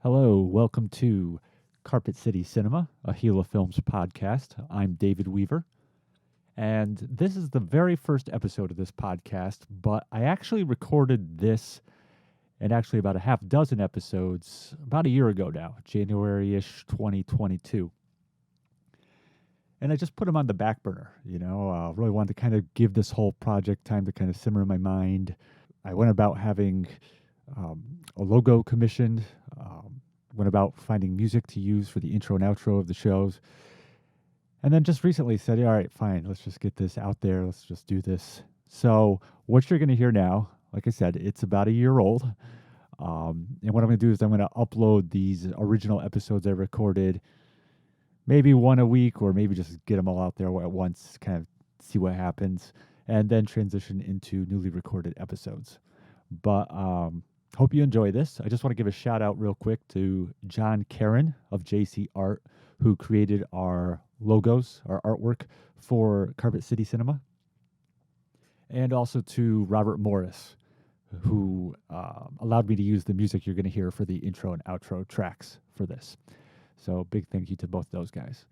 Hello, welcome to Carpet City Cinema, a Gila Films podcast. I'm David Weaver, and this is the very first episode of this podcast, but I actually recorded this and actually about a half dozen episodes about a year ago now, January-ish 2022. And I just put them on the back burner, really wanted to kind of give this whole project time to kind of simmer in my mind. I went about having a logo commissioned, went about finding music to use for the intro and outro of the shows, and then just recently said, all right, fine, let's just get this out there. Let's just do this. So what you're going to hear now, like I said, it's about a year old. And what I'm going to do is I'm going to upload these original episodes I recorded, maybe one a week, or maybe just get them all out there at once, kind of see what happens, and then transition into newly recorded episodes. But hope you enjoy this. I just want to give a shout out real quick to John Karen of JC Art, who created our logos, our artwork for Carpet City Cinema. And also to Robert Morris, who allowed me to use the music you're going to hear for the intro and outro tracks for this. So big thank you to both those guys.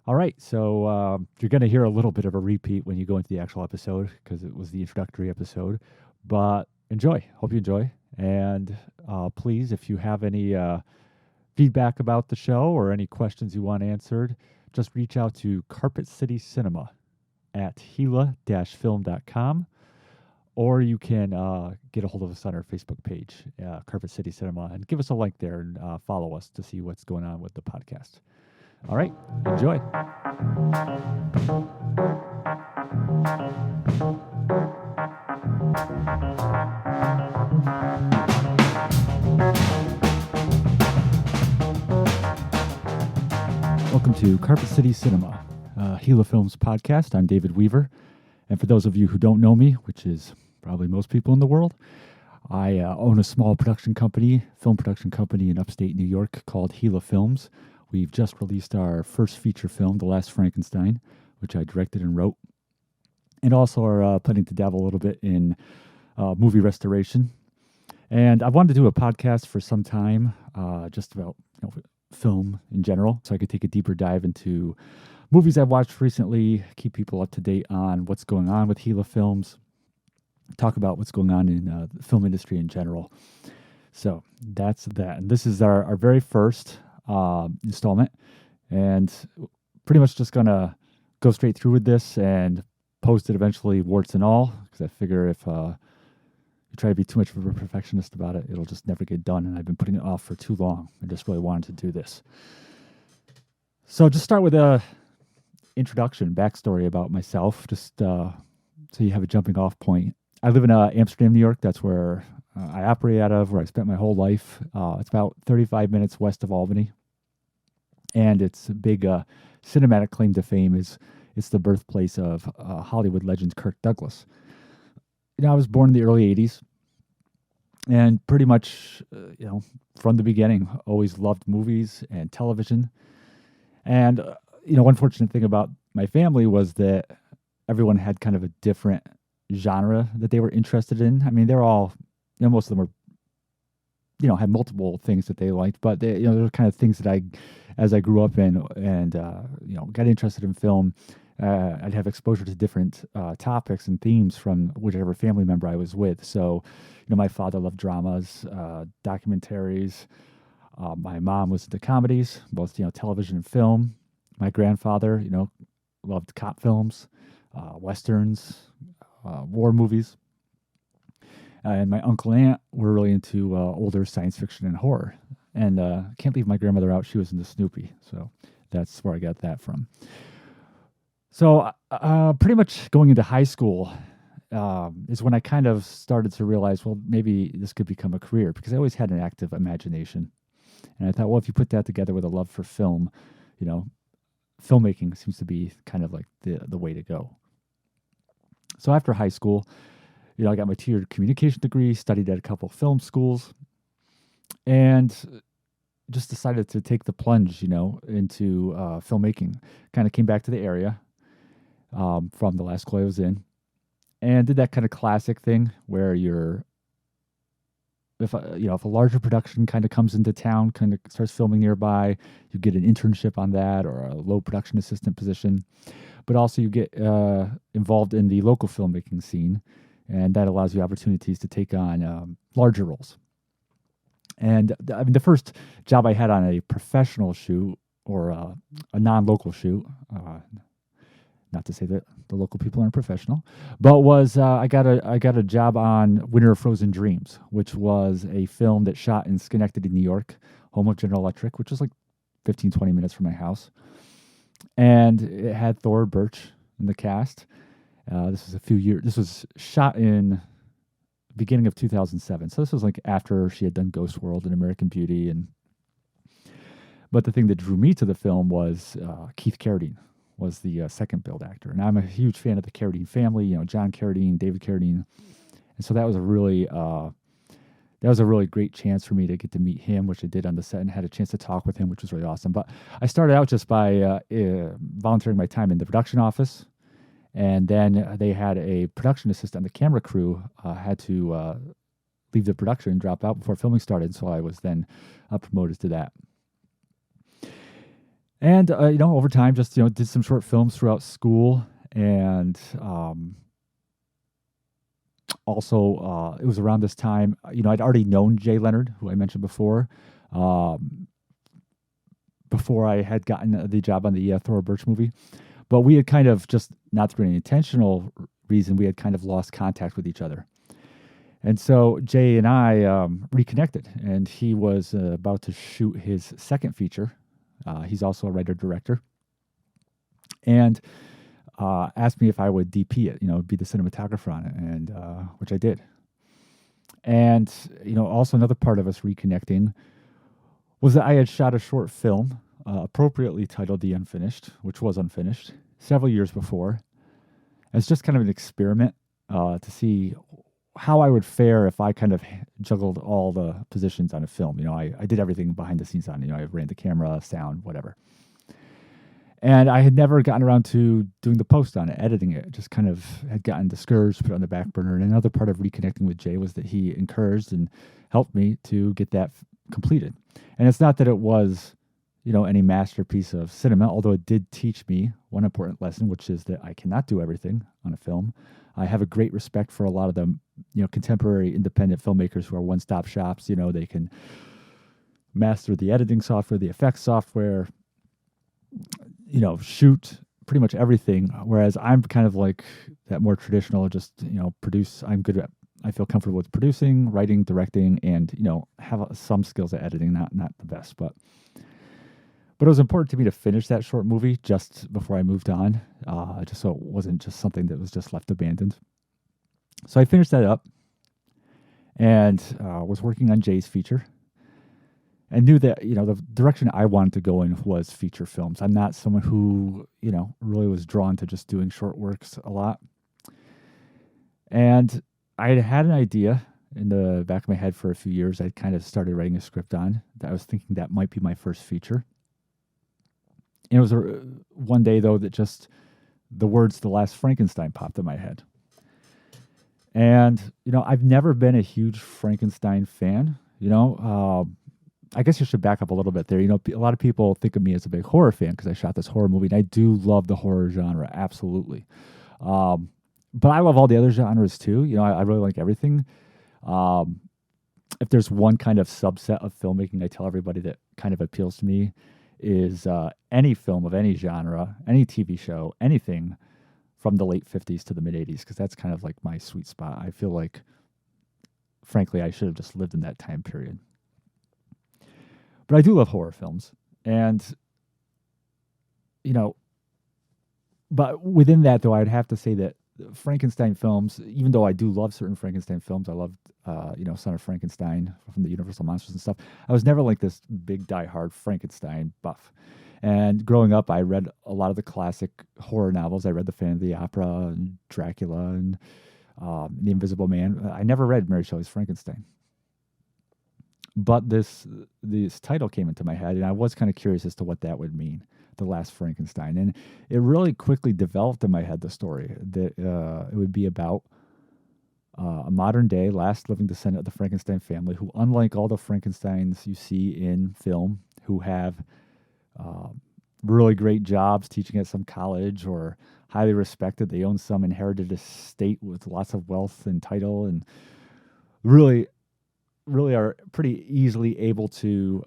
All right, so you're going to hear a little bit of a repeat when you go into the actual episode because it was the introductory episode. But enjoy. Hope you enjoy. And please, if you have any feedback about the show or any questions you want answered, just reach out to Carpet City Cinema at gila-film.com, or you can get a hold of us on our Facebook page, Carpet City Cinema, and give us a like there and follow us to see what's going on with the podcast. All right, enjoy. Welcome to Carpet City Cinema, Gila Films podcast. I'm David Weaver. And for those of you who don't know me, which is probably most people in the world, I own a small production company, film production company in upstate New York called Gila Films. We've just released our first feature film, The Last Frankenstein, which I directed and wrote. And also are planning to dabble a little bit in movie restoration. And I wanted to do a podcast for some time, just about film in general, so I could take a deeper dive into movies I've watched recently, keep people up to date on what's going on with Gila Films, talk about what's going on in the film industry in general. So that's that. And this is our very first installment, and pretty much just going to go straight through with this and post it eventually, warts and all, because I figure if you try to be too much of a perfectionist about it, it'll just never get done. And I've been putting it off for too long. I just really wanted to do this. So just start with a introduction, backstory about myself, just so you have a jumping off point. I live in Amsterdam, New York. That's where I operate out of, where I spent my whole life. It's about 35 minutes west of Albany. And its big cinematic claim to fame is it's the birthplace of Hollywood legend Kirk Douglas. I was born in the early 80s, and pretty much, from the beginning, always loved movies and television. And, one fortunate thing about my family was that everyone had kind of a different genre that they were interested in. I mean, they're all, most of them were, had multiple things that they liked, but they, there were kind of things that as I grew up in and, got interested in film, I'd have exposure to different topics and themes from whichever family member I was with. So, my father loved dramas, documentaries. My mom was into comedies, both, television and film. My grandfather, loved cop films, westerns, war movies. And my uncle and aunt were really into older science fiction and horror. And can't leave my grandmother out. She was into Snoopy. So that's where I got that from. So pretty much going into high school is when I kind of started to realize, well, maybe this could become a career, because I always had an active imagination. And I thought, well, if you put that together with a love for film, filmmaking seems to be kind of like the way to go. So after high school, I got my tiered communication degree, studied at a couple film schools, and just decided to take the plunge, into filmmaking. Kind of came back to the area from the last school I was in, and did that kind of classic thing where you're if if a larger production kind of comes into town, kind of starts filming nearby, you get an internship on that or a low production assistant position. But also you get involved in the local filmmaking scene, and that allows you opportunities to take on larger roles. And I mean, the first job I had on a professional shoot or a non-local shoot, not to say that the local people aren't professional, but was I got a job on Winter of Frozen Dreams, which was a film that shot in Schenectady, New York, home of General Electric, which was like 15, 20 minutes from my house. And it had Thora Birch in the cast. This was a few years. This was shot in beginning of 2007. So this was like after she had done Ghost World and American Beauty. But the thing that drew me to the film was Keith Carradine was the second build actor. And I'm a huge fan of the Carradine family, John Carradine, David Carradine. And so that was a really great chance for me to get to meet him, which I did on the set and had a chance to talk with him, which was really awesome. But I started out just by volunteering my time in the production office. And then they had a production assistant. The camera crew had to leave the production and drop out before filming started. So I was then promoted to that. And, over time, just, did some short films throughout school. And also, it was around this time, I'd already known Jay Leonard, who I mentioned before I had gotten the job on the Thora Birch movie. But we had kind of, just not through any intentional reason, we had kind of lost contact with each other. And so Jay and I reconnected, and he was about to shoot his second feature. He's also a writer-director. And asked me if I would DP it, be the cinematographer on it, and which I did. And, also another part of us reconnecting was that I had shot a short film, appropriately titled The Unfinished, which was unfinished, several years before. It's just kind of an experiment to see how I would fare if I kind of juggled all the positions on a film. I did everything behind the scenes on it. I ran the camera, sound, whatever. And I had never gotten around to doing the post on it, editing it. Just kind of had gotten discouraged, put it on the back burner. And another part of reconnecting with Jay was that he encouraged and helped me to get that completed. And it's not that it was, any masterpiece of cinema, although it did teach me one important lesson, which is that I cannot do everything on a film. I have a great respect for a lot of the, contemporary independent filmmakers who are one-stop shops. They can master the editing software, the effects software, shoot pretty much everything. Whereas I'm kind of like that more traditional, just, produce. I feel comfortable with producing, writing, directing, and, have some skills at editing, not the best, but it was important to me to finish that short movie just before I moved on, just so it wasn't just something that was just left abandoned. So I finished that up and was working on Jay's feature. And knew that, the direction I wanted to go in was feature films. I'm not someone who, really was drawn to just doing short works a lot. And I had an idea in the back of my head for a few years. I kind of started writing a script on that I was thinking that might be my first feature. And it was one day, though, that just the words "The Last Frankenstein" popped in my head. And, I've never been a huge Frankenstein fan, I guess you should back up a little bit there. A lot of people think of me as a big horror fan because I shot this horror movie, and I do love the horror genre, absolutely. But I love all the other genres too. I really like everything. If there's one kind of subset of filmmaking I tell everybody that kind of appeals to me is any film of any genre, any TV show, anything from the late 50s to the mid 80s, because that's kind of like my sweet spot. I feel like, frankly, I should have just lived in that time period. But I do love horror films. And, but within that, though, I'd have to say that Frankenstein films, even though I do love certain Frankenstein films, I loved, Son of Frankenstein from the Universal Monsters and stuff. I was never like this big diehard Frankenstein buff. And growing up, I read a lot of the classic horror novels. I read The Phantom of the Opera and Dracula and The Invisible Man. I never read Mary Shelley's Frankenstein. But this title came into my head, and I was kind of curious as to what that would mean, The Last Frankenstein. And it really quickly developed in my head the story that it would be about a modern day last living descendant of the Frankenstein family, who, unlike all the Frankensteins you see in film, who have uh, really great jobs teaching at some college or highly respected, they own some inherited estate with lots of wealth and title, and really, really are pretty easily able to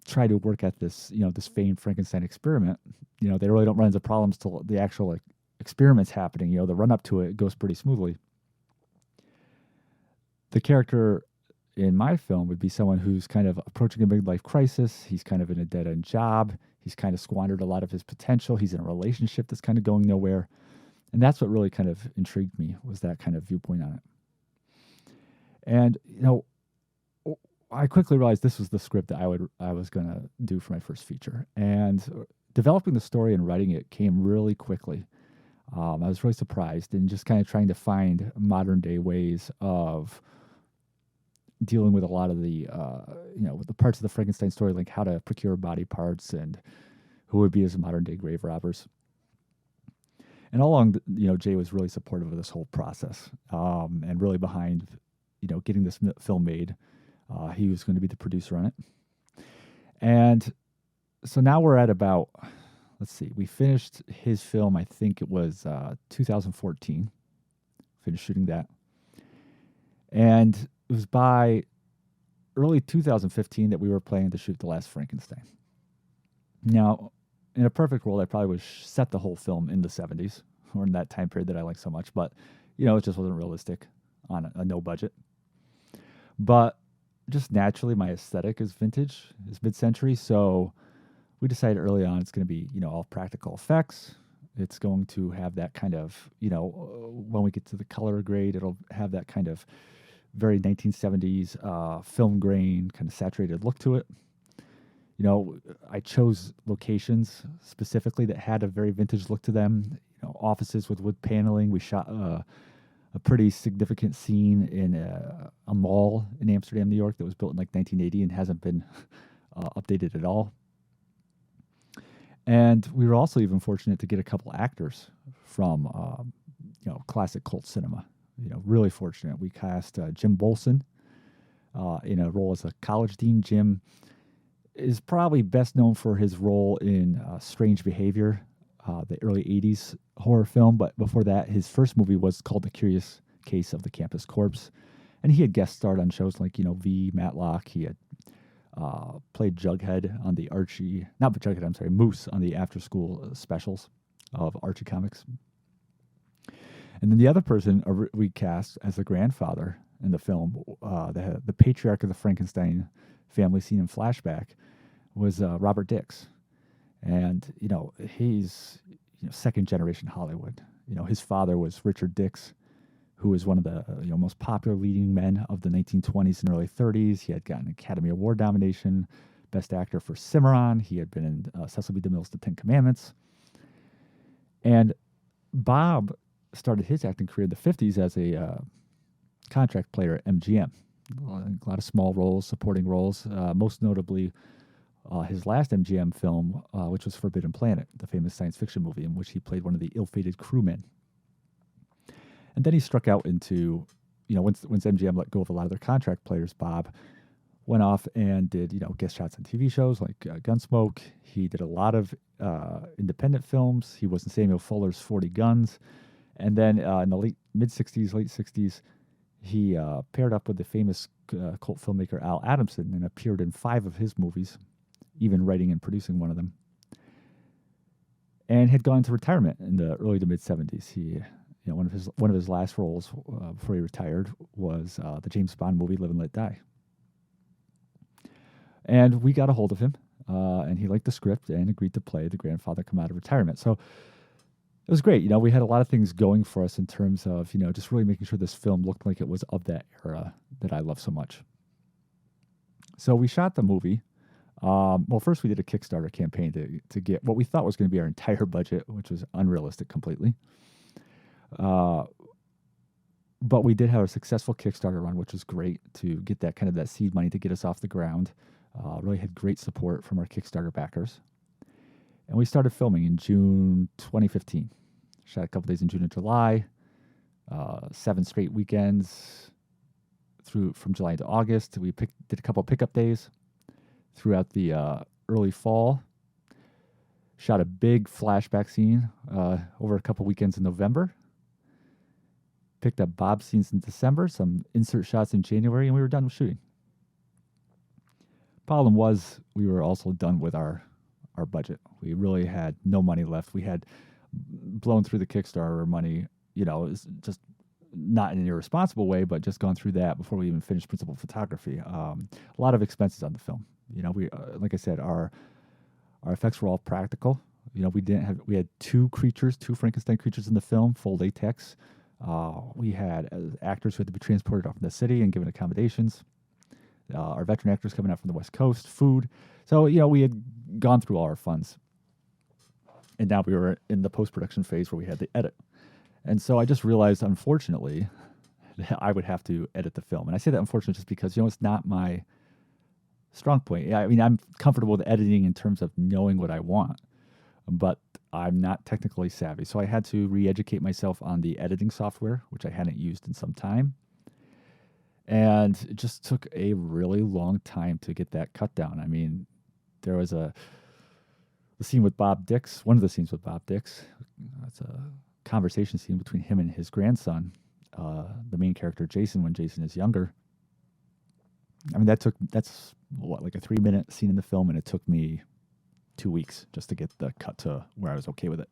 try to work at this, this famed Frankenstein experiment. They really don't run into problems till the actual experiments happening. The run up to it goes pretty smoothly. The character in my film would be someone who's kind of approaching a midlife crisis. He's kind of in a dead end job. He's kind of squandered a lot of his potential. He's in a relationship that's kind of going nowhere. And that's what really kind of intrigued me, was that kind of viewpoint on it. And, I quickly realized this was the script that I was going to do for my first feature. And developing the story and writing it came really quickly. I was really surprised, and just kind of trying to find modern day ways of dealing with a lot of the, the parts of the Frankenstein story, like how to procure body parts and who would be as modern day grave robbers. And all along, Jay was really supportive of this whole process, and really behind, getting this film made. He was going to be the producer on it. And so now we're at about, let's see, we finished his film, I think it was 2014. Finished shooting that. And it was by early 2015 that we were planning to shoot The Last Frankenstein. Now, in a perfect world, I probably would set the whole film in the 70s, or in that time period that I like so much. But, it just wasn't realistic on a no budget. But just naturally, my aesthetic is vintage, is mid-century. So we decided early on it's going to be, all practical effects. It's going to have that kind of, when we get to the color grade, it'll have that kind of very 1970s film grain, kind of saturated look to it. I chose locations specifically that had a very vintage look to them. Offices with wood paneling. We shot a pretty significant scene in a mall in Amsterdam, New York, that was built in like 1980 and hasn't been updated at all. And we were also even fortunate to get a couple actors from, classic cult cinema. Really fortunate. We cast Jim Bolson in a role as a college dean. Jim is probably best known for his role in Strange Behavior, the early 80s horror film. But before that, his first movie was called The Curious Case of the Campus Corpse. And he had guest starred on shows like, V, Matlock. He had played Jughead on the Moose on the after-school specials of Archie Comics. And then the other person we cast as the grandfather in the film, the patriarch of the Frankenstein family seen in flashback, was Robert Dix. And, he's second generation Hollywood. His father was Richard Dix, who was one of the most popular leading men of the 1920s and early 30s. He had gotten an Academy Award nomination, Best Actor for Cimarron. He had been in Cecil B. DeMille's The Ten Commandments. And Bob started his acting career in the 50s as a contract player at MGM. A lot of small roles, supporting roles, most notably his last MGM film, which was Forbidden Planet, the famous science fiction movie in which he played one of the ill-fated crewmen. And then he struck out into, once MGM let go of a lot of their contract players, Bob went off and did, guest shots on TV shows like Gunsmoke. He did a lot of independent films. He was in Samuel Fuller's 40 Guns. And then in the late 60s, he paired up with the famous cult filmmaker Al Adamson and appeared in 5 of his movies, even writing and producing one of them. And had gone into retirement in the early to mid 70s. He, one of his last roles before he retired was the James Bond movie Live and Let Die. And we got a hold of him, and he liked the script and agreed to play the grandfather come out of retirement. So it was great. We had a lot of things going for us in terms of, just really making sure this film looked like it was of that era that I love so much. So we shot the movie. Well, first we did a Kickstarter campaign to get what we thought was going to be our entire budget, which was unrealistic completely. But we did have a successful Kickstarter run, which was great to get that kind of that seed money to get us off the ground. Really had great support from our Kickstarter backers. And we started filming in June 2015. Shot a couple days in June and July. 7 straight weekends from July to August. We did a couple of pickup days throughout the early fall. Shot a big flashback scene over a couple weekends in November. Picked up Bob scenes in December, some insert shots in January, and we were done with shooting. Problem was, we were also done with our budget. We really had no money left. We had blown through the Kickstarter money, it was just not in an irresponsible way, but just gone through that before we even finished principal photography. A lot of expenses on the film. We like I said, our effects were all practical. We had two Frankenstein creatures in the film, full latex. We had actors who had to be transported off from the city and given accommodations. Our veteran actors coming out from the West Coast, food. So, we had gone through all our funds. And now we were in the post-production phase where we had to edit. And so I just realized, unfortunately, that I would have to edit the film. And I say that unfortunately just because, it's not my strong point. I mean, I'm comfortable with editing in terms of knowing what I want, but I'm not technically savvy. So I had to re-educate myself on the editing software, which I hadn't used in some time. And it just took a really long time to get that cut down. I mean, there was the scene with Bob Dix, one of the scenes with Bob Dix. It's a conversation scene between him and his grandson, the main character, Jason, when Jason is younger. I mean, that's like a 3-minute scene in the film, and it took me 2 weeks just to get the cut to where I was okay with it.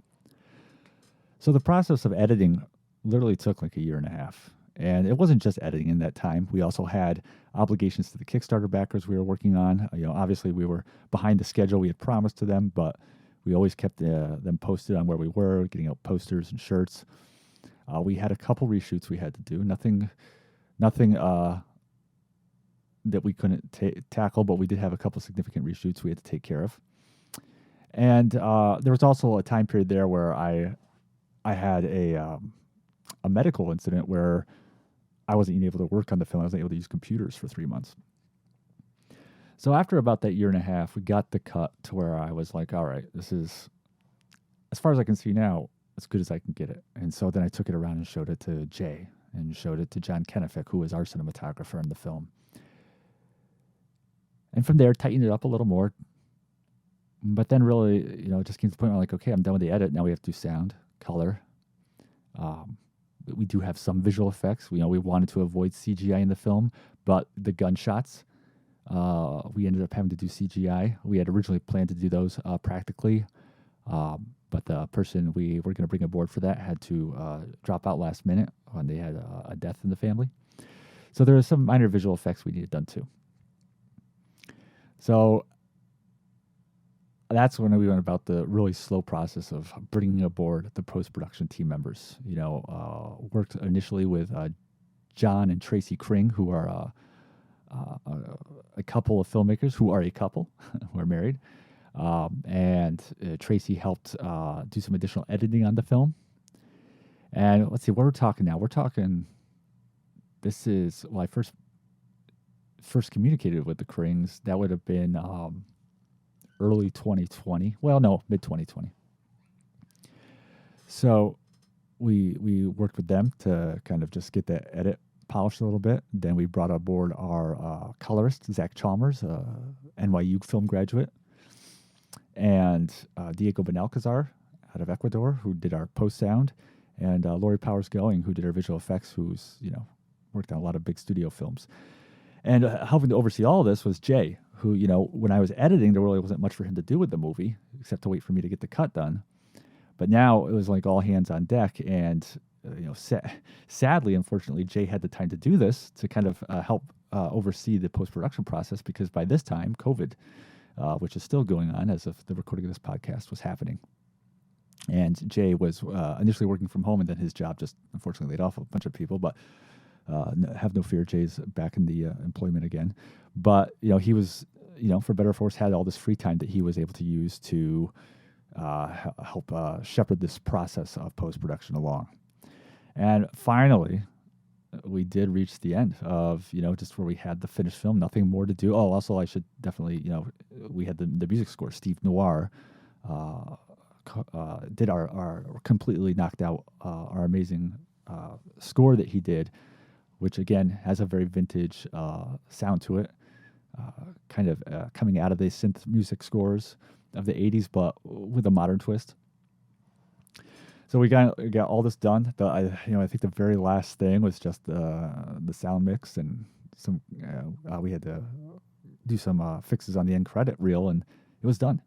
So the process of editing literally took like a year and a half. And it wasn't just editing in that time. We also had obligations to the Kickstarter backers we were working on. Obviously we were behind the schedule we had promised to them, but we always kept them posted on where we were, getting out posters and shirts. We had a couple reshoots we had to do. Nothing that we couldn't tackle, but we did have a couple significant reshoots we had to take care of. And there was also a time period there where I had a medical incident where I wasn't even able to work on the film. I wasn't able to use computers for 3 months. So after about that year and a half, we got the cut to where I was like, all right, this is, as far as I can see now, as good as I can get it. And so then I took it around and showed it to Jay and showed it to John Kennefick, who was our cinematographer in the film. And from there, tightened it up a little more. But then really, it just came to the point where I'm like, okay, I'm done with the edit. Now we have to do sound, color. We do have some visual effects. We wanted to avoid CGI in the film, but the gunshots, we ended up having to do CGI. We had originally planned to do those practically, but the person we were going to bring aboard for that had to drop out last minute when they had a death in the family. So there were some minor visual effects we needed done too. So that's when we went about the really slow process of bringing aboard the post-production team members. Worked initially with John and Tracy Kring, who are a couple of filmmakers who are a couple who are married. And Tracy helped do some additional editing on the film. And let's see, what we're talking now. We're talking, this is, I first communicated with the Krings. That would have been early 2020. Well, no, mid 2020. So we worked with them to kind of just get that edit polished a little bit. Then we brought aboard our colorist, Zach Chalmers, NYU film graduate, and Diego Benalcazar out of Ecuador, who did our post sound, and Lori Powers Going, who did our visual effects, who's worked on a lot of big studio films. And helping to oversee all of this was Jay, who, when I was editing, there really wasn't much for him to do with the movie, except to wait for me to get the cut done. But now it was like all hands on deck. And, sadly, unfortunately, Jay had the time to do this to kind of help oversee the post-production process, because by this time, COVID, which is still going on as of the recording of this podcast, was happening. And Jay was initially working from home, and then his job just unfortunately laid off a bunch of people. But have no fear, Jay's back in the employment again. But, he was, for better or for worse, had all this free time that he was able to use to help shepherd this process of post-production along. And finally, we did reach the end of, just where we had the finished film, nothing more to do. Oh, also, I should definitely, we had the music score. Steve Noir did our completely knocked out our amazing score that he did, which again has a very vintage sound to it, kind of coming out of the synth music scores of the 80s, but with a modern twist. So we got all this done. I think the very last thing was just the sound mix and some. We had to do some fixes on the end credit reel, and it was done.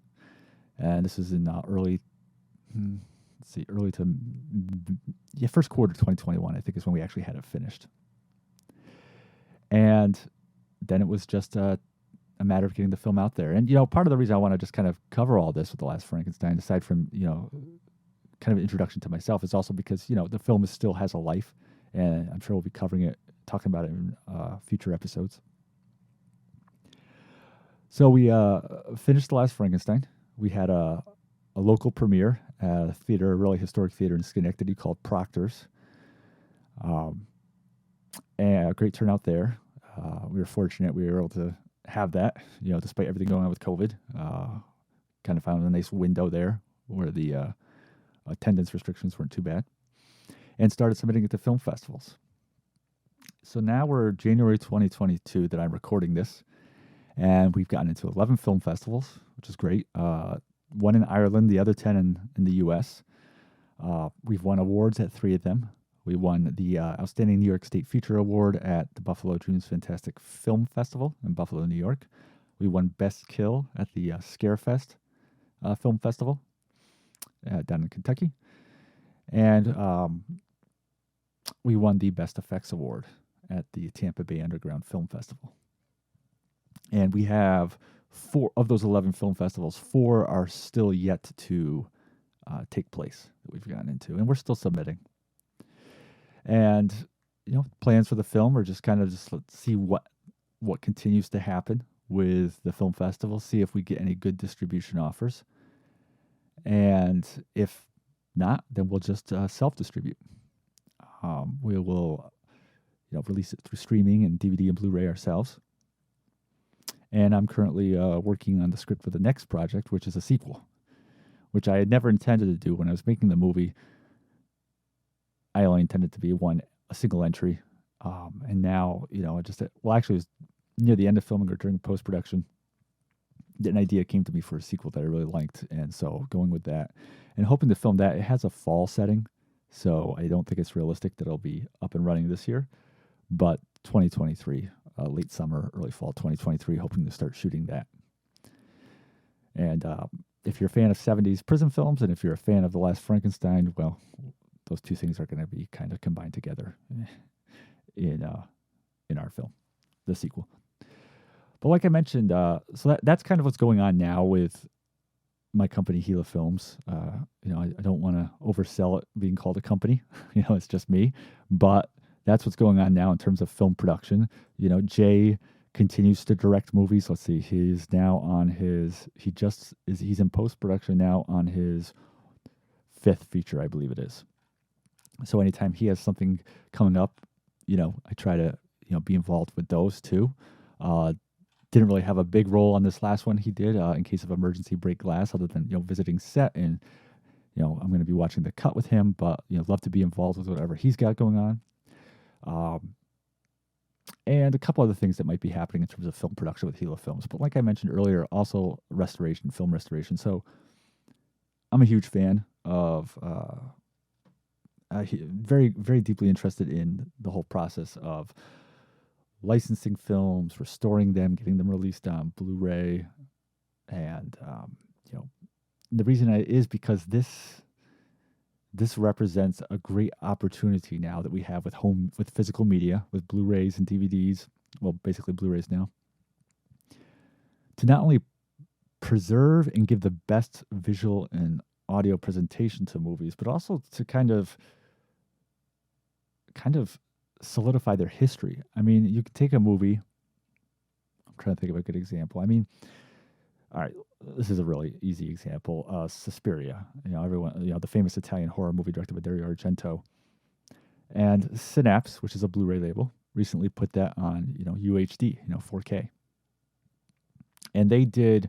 And this is in early to first quarter 2021. I think is when we actually had it finished. And then it was just a matter of getting the film out there. And part of the reason I want to just kind of cover all this with The Last Frankenstein, aside from kind of introduction to myself, is also because the film still has a life, and I'm sure we'll be talking about it in future episodes. So we finished The Last Frankenstein. We had a local premiere at a theater, a really historic theater in Schenectady called Proctor's, and a great turnout there. We were fortunate we were able to have that, despite everything going on with COVID. Kind of found a nice window there where the attendance restrictions weren't too bad, and started submitting it to film festivals. So now we're January 2022 that I'm recording this, and we've gotten into 11 film festivals, which is great. One in Ireland, the other 10 in the U.S. We've won awards at 3 of them. We won the Outstanding New York State Feature Award at the Buffalo Dreams Fantastic Film Festival in Buffalo, New York. We won Best Kill at the Scarefest Film Festival down in Kentucky. And we won the Best Effects Award at the Tampa Bay Underground Film Festival. And we have 4 of those 11 film festivals. 4 are still yet to take place that we've gotten into, and we're still submitting. And plans for the film are just kind of let's see what continues to happen with the film festival. See if we get any good distribution offers, and if not, then we'll just self-distribute. We will, release it through streaming and DVD and Blu-ray ourselves. And I'm currently working on the script for the next project, which is a sequel, which I had never intended to do when I was making the movie. I only intended to be a single entry. And now, actually it was near the end of filming or during post-production, an idea came to me for a sequel that I really liked. And so going with that and hoping to film that. It has a fall setting, so I don't think it's realistic that it'll be up and running this year, but 2023, late summer, early fall 2023, hoping to start shooting that. And if you're a fan of 70s prison films, and if you're a fan of The Last Frankenstein, well, those two things are going to be kind of combined together in our film, the sequel. But like I mentioned, so that's kind of what's going on now with my company, Gila Films. I don't want to oversell it being called a company. It's just me. But that's what's going on now in terms of film production. Jay continues to direct movies. Let's see, he's in post-production now on his 5th feature, I believe it is. So anytime he has something coming up, I try to, be involved with those too. Didn't really have a big role on this last one he did in case of emergency break glass, other than, visiting set and, I'm going to be watching the cut with him, but, love to be involved with whatever he's got going on. And a couple other things that might be happening in terms of film production with Gila Films. But like I mentioned earlier, also film restoration. So I'm a huge fan of, very, very deeply interested in the whole process of licensing films, restoring them, getting them released on Blu-ray. And, the reason is because this represents a great opportunity now that we have with physical media, with Blu-rays and DVDs, well, basically Blu-rays now, to not only preserve and give the best visual and audio presentation to movies, but also to kind of solidify their history. I mean, you could take a movie. I'm trying to think of a good example. I mean, all right, this is a really easy example. Suspiria, everyone, the famous Italian horror movie directed by Dario Argento. And Synapse, which is a Blu-ray label, recently put that on, UHD, 4K. And they did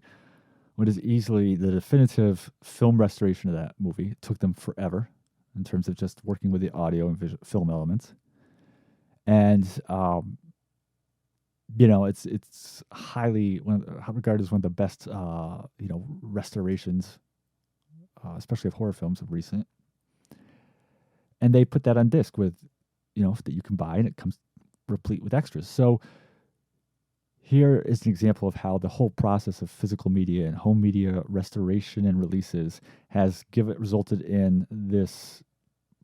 what is easily the definitive film restoration of that movie. It took them forever. in terms of just working with the audio and film elements. And it's highly regarded as one of the best restorations, especially of horror films of recent. And they put that on disc with, that you can buy, and it comes replete with extras. So here is an example of how the whole process of physical media and home media restoration and releases has resulted in this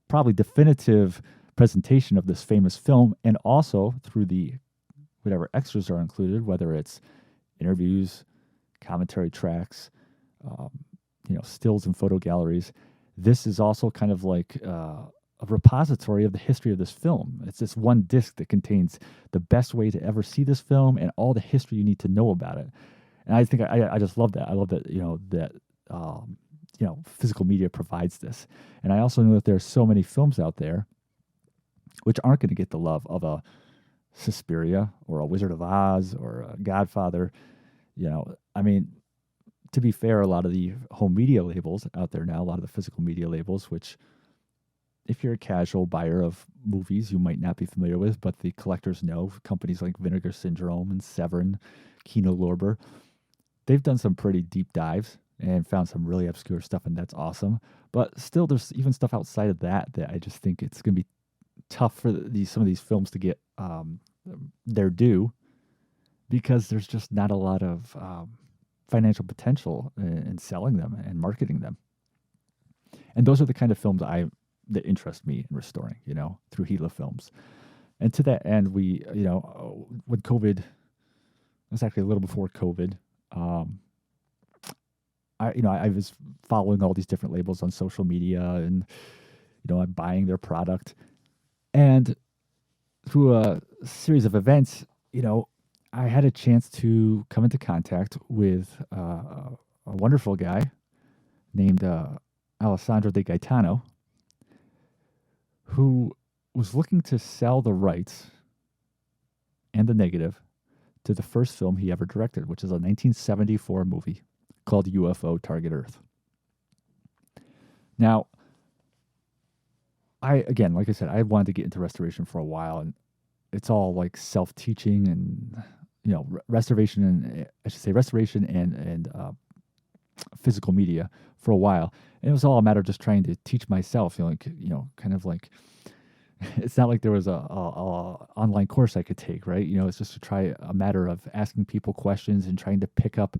probably definitive presentation of this famous film, and also through the whatever extras are included, whether it's interviews, commentary tracks, stills and photo galleries. This is also kind of like a repository of the history of this film. It's this one disc that contains the best way to ever see this film and all the history you need to know about it. And I think I just love that. I love that, physical media provides this. And I also know that there are so many films out there which aren't going to get the love of a Suspiria or a Wizard of Oz or a Godfather. To be fair, a lot of the home media labels out there now, a lot of the physical media labels, which if you're a casual buyer of movies, you might not be familiar with, but the collectors know, companies like Vinegar Syndrome and Severin, Kino Lorber, they've done some pretty deep dives and found some really obscure stuff, and that's awesome. But still, there's even stuff outside of that I just think it's going to be tough for some of these films to get their due, because there's just not a lot of financial potential in selling them and marketing them. And those are the kind of films that interest me in restoring, through Gila Films. And to that end, we, when COVID, it was actually a little before COVID, I was following all these different labels on social media, and, I'm buying their product. And through a series of events, I had a chance to come into contact with a wonderful guy named Alessandro De Gaetano, who was looking to sell the rights and the negative to the first film he ever directed, which is a 1974 movie called UFO Target Earth. Now, like I said, I wanted to get into restoration for a while, and it's all like self-teaching and, restoration and physical media for a while. And it was all a matter of just trying to teach myself, kind of like, it's not like there was a online course I could take, right? It's just a matter of asking people questions and trying to pick up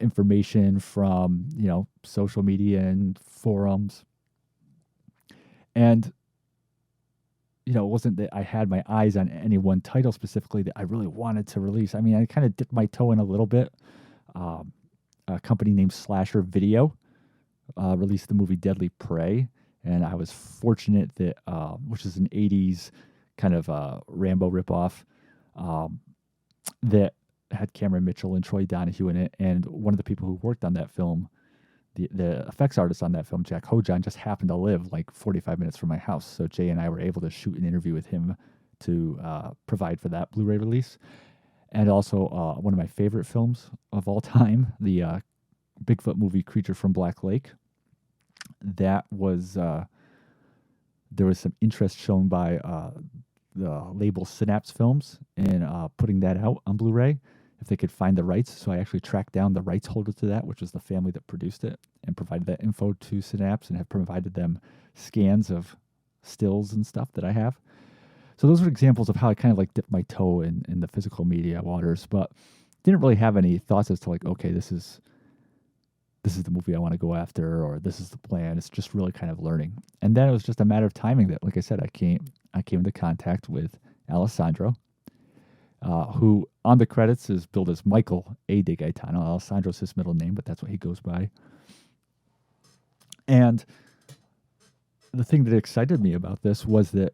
information from, social media and forums. And, it wasn't that I had my eyes on any one title specifically that I really wanted to release. I mean, I kind of dipped my toe in a little bit. A company named Slasher Video released the movie Deadly Prey, and I was fortunate that, which is an 80s kind of Rambo ripoff, that had Cameron Mitchell and Troy Donahue in it. And one of the people who worked on that film, the effects artist on that film, Jack Hojan, just happened to live like 45 minutes from my house. So Jay and I were able to shoot an interview with him to provide for that Blu-ray release. And also one of my favorite films of all time, the Bigfoot movie Creature from Black Lake. That was, there was some interest shown by the label Synapse Films in putting that out on Blu-ray, if they could find the rights. So I actually tracked down the rights holder to that, which was the family that produced it, and provided that info to Synapse, and have provided them scans of stills and stuff that I have. So those are examples of how I kind of like dipped my toe in the physical media waters, but didn't really have any thoughts as to like, okay, this is the movie I want to go after, or this is the plan. It's just really kind of learning. And then it was just a matter of timing that, like I said, I came into contact with Alessandro, who on the credits is billed as Michael A. De Gaetano. Alessandro's his middle name, but that's what he goes by. And the thing that excited me about this was that,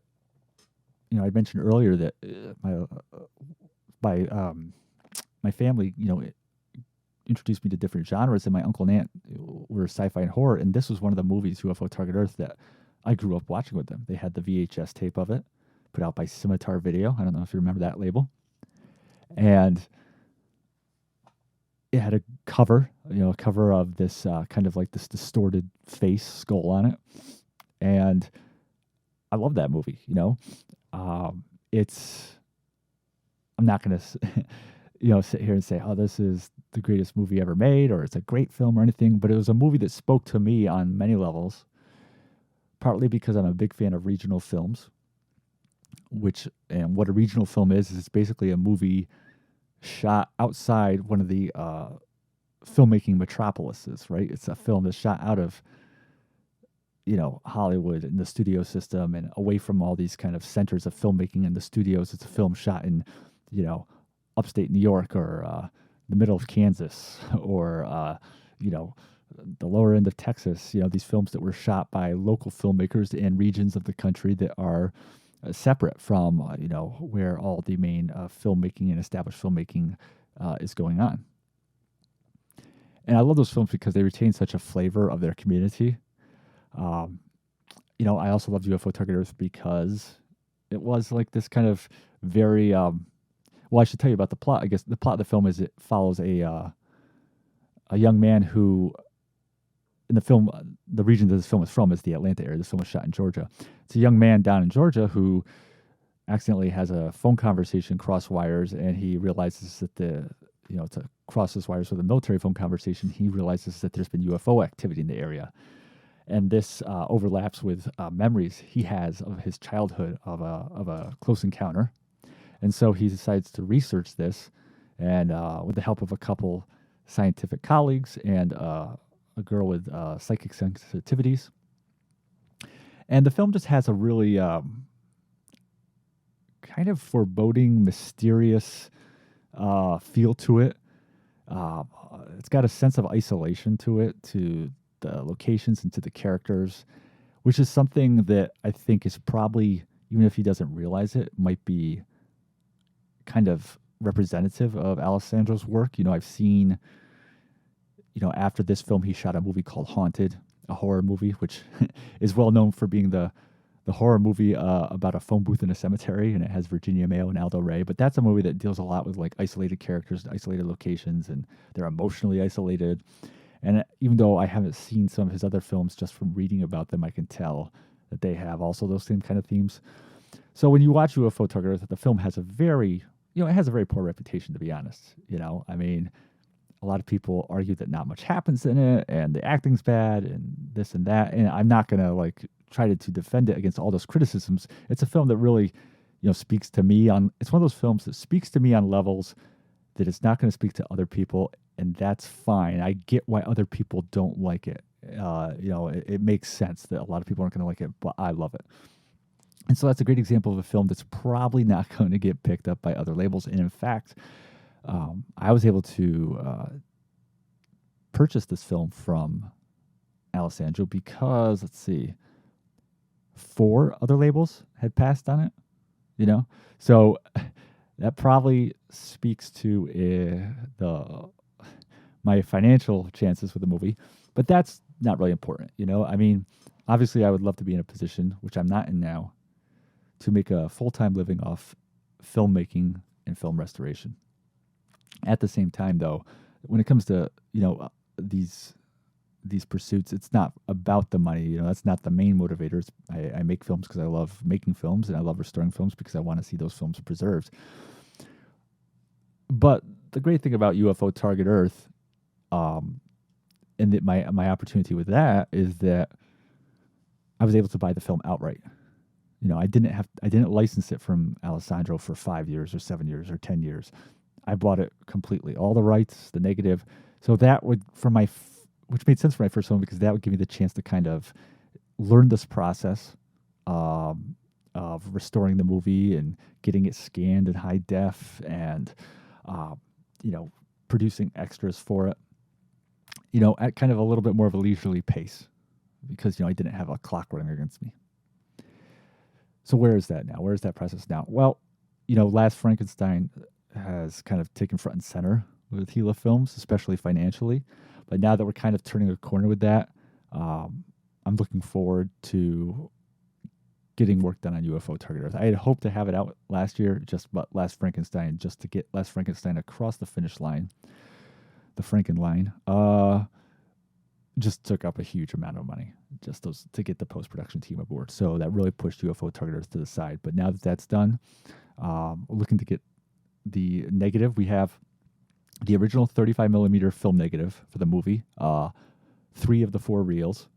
I mentioned earlier that my family, introduced me to different genres, and my uncle and aunt were sci-fi and horror, and this was one of the movies, UFO Target Earth, that I grew up watching with them. They had the VHS tape of it, put out by Scimitar Video. I don't know if you remember that label. And it had a cover, a cover of this kind of like this distorted face skull on it. And I love that movie. It's I'm not going to sit here and say, oh, this is the greatest movie ever made, or it's a great film or anything, but it was a movie that spoke to me on many levels, partly because I'm a big fan of regional films, and what a regional film is it's basically a movie shot outside one of the filmmaking metropolises, right? It's a film that's shot out of, Hollywood and the studio system and away from all these kind of centers of filmmaking in the studios. It's a film shot in, upstate New York or the middle of Kansas or, the lower end of Texas. These films that were shot by local filmmakers in regions of the country that are separate from, where all the main filmmaking and established filmmaking is going on. And I love those films because they retain such a flavor of their community. I also loved UFO Target Earth because it was like this kind of very, well, I should tell you about the plot. I guess the plot of the film is it follows a young man who, in the film, the region that this film is from is the Atlanta area. This film was shot in Georgia. It's a young man down in Georgia who accidentally has a phone conversation cross wires, and he realizes that to cross his wires with a military phone conversation, he realizes that there's been UFO activity in the area. And this overlaps with memories he has of his childhood of a close encounter. And so he decides to research this, and with the help of a couple scientific colleagues and a girl with psychic sensitivities. And the film just has a really kind of foreboding, mysterious feel to it. It's got a sense of isolation to it, to the locations and to the characters, which is something that I think is probably, even if he doesn't realize it, might be kind of representative of Alessandro's work. I've seen, after this film, he shot a movie called Haunted, a horror movie, which is well known for being the horror movie about a phone booth in a cemetery, and it has Virginia Mayo and Aldo Ray. But that's a movie that deals a lot with like isolated characters, isolated locations, and they're emotionally isolated. And even though I haven't seen some of his other films, just from reading about them, I can tell that they have also those same kind of themes. So when you watch UFO Target Earth, the film has a very, it has a very poor reputation, to be honest. I mean, a lot of people argue that not much happens in it, and the acting's bad, and this and that. And I'm not gonna try to defend it against all those criticisms. It's a film that really, speaks to me on. It's one of those films that speaks to me on levels that it's not going to speak to other people, and that's fine. I get why other people don't like it. It makes sense that a lot of people aren't going to like it, but I love it. And so that's a great example of a film that's probably not going to get picked up by other labels. And in fact, I was able to purchase this film from Alessandro because, let's see, 4 other labels had passed on it, So that probably speaks to my financial chances with the movie, but that's not really important, I mean, obviously I would love to be in a position, which I'm not in now, to make a full-time living off filmmaking and film restoration. At the same time, though, when it comes to, these pursuits, it's not about the money. That's not the main motivator. I make films because I love making films, and I love restoring films because I want to see those films preserved. But the great thing about UFO Target Earth, and that my opportunity with that is that I was able to buy the film outright. I didn't license it from Alessandro for 5 years or 7 years or 10 years. I bought it completely, all the rights, the negative. So that would, which made sense for my first film, because that would give me the chance to kind of learn this process of restoring the movie and getting it scanned in high def and, producing extras for it, at kind of a little bit more of a leisurely pace, because, I didn't have a clock running against me. So where is that now? Where is that process now? Well, Last Frankenstein has kind of taken front and center with Gila Films, especially financially. But now that we're kind of turning a corner with that, I'm looking forward to getting work done on UFO Target Earth. I had hoped to have it out last year, just to get Last Frankenstein across the finish line, the Franken line. just took up a huge amount of money just those to get the post-production team aboard. So that really pushed UFO Target Earth to the side. But now that that's done, we're looking to get the negative. We have the original 35 millimeter film negative for the movie, 3 of the 4 reels.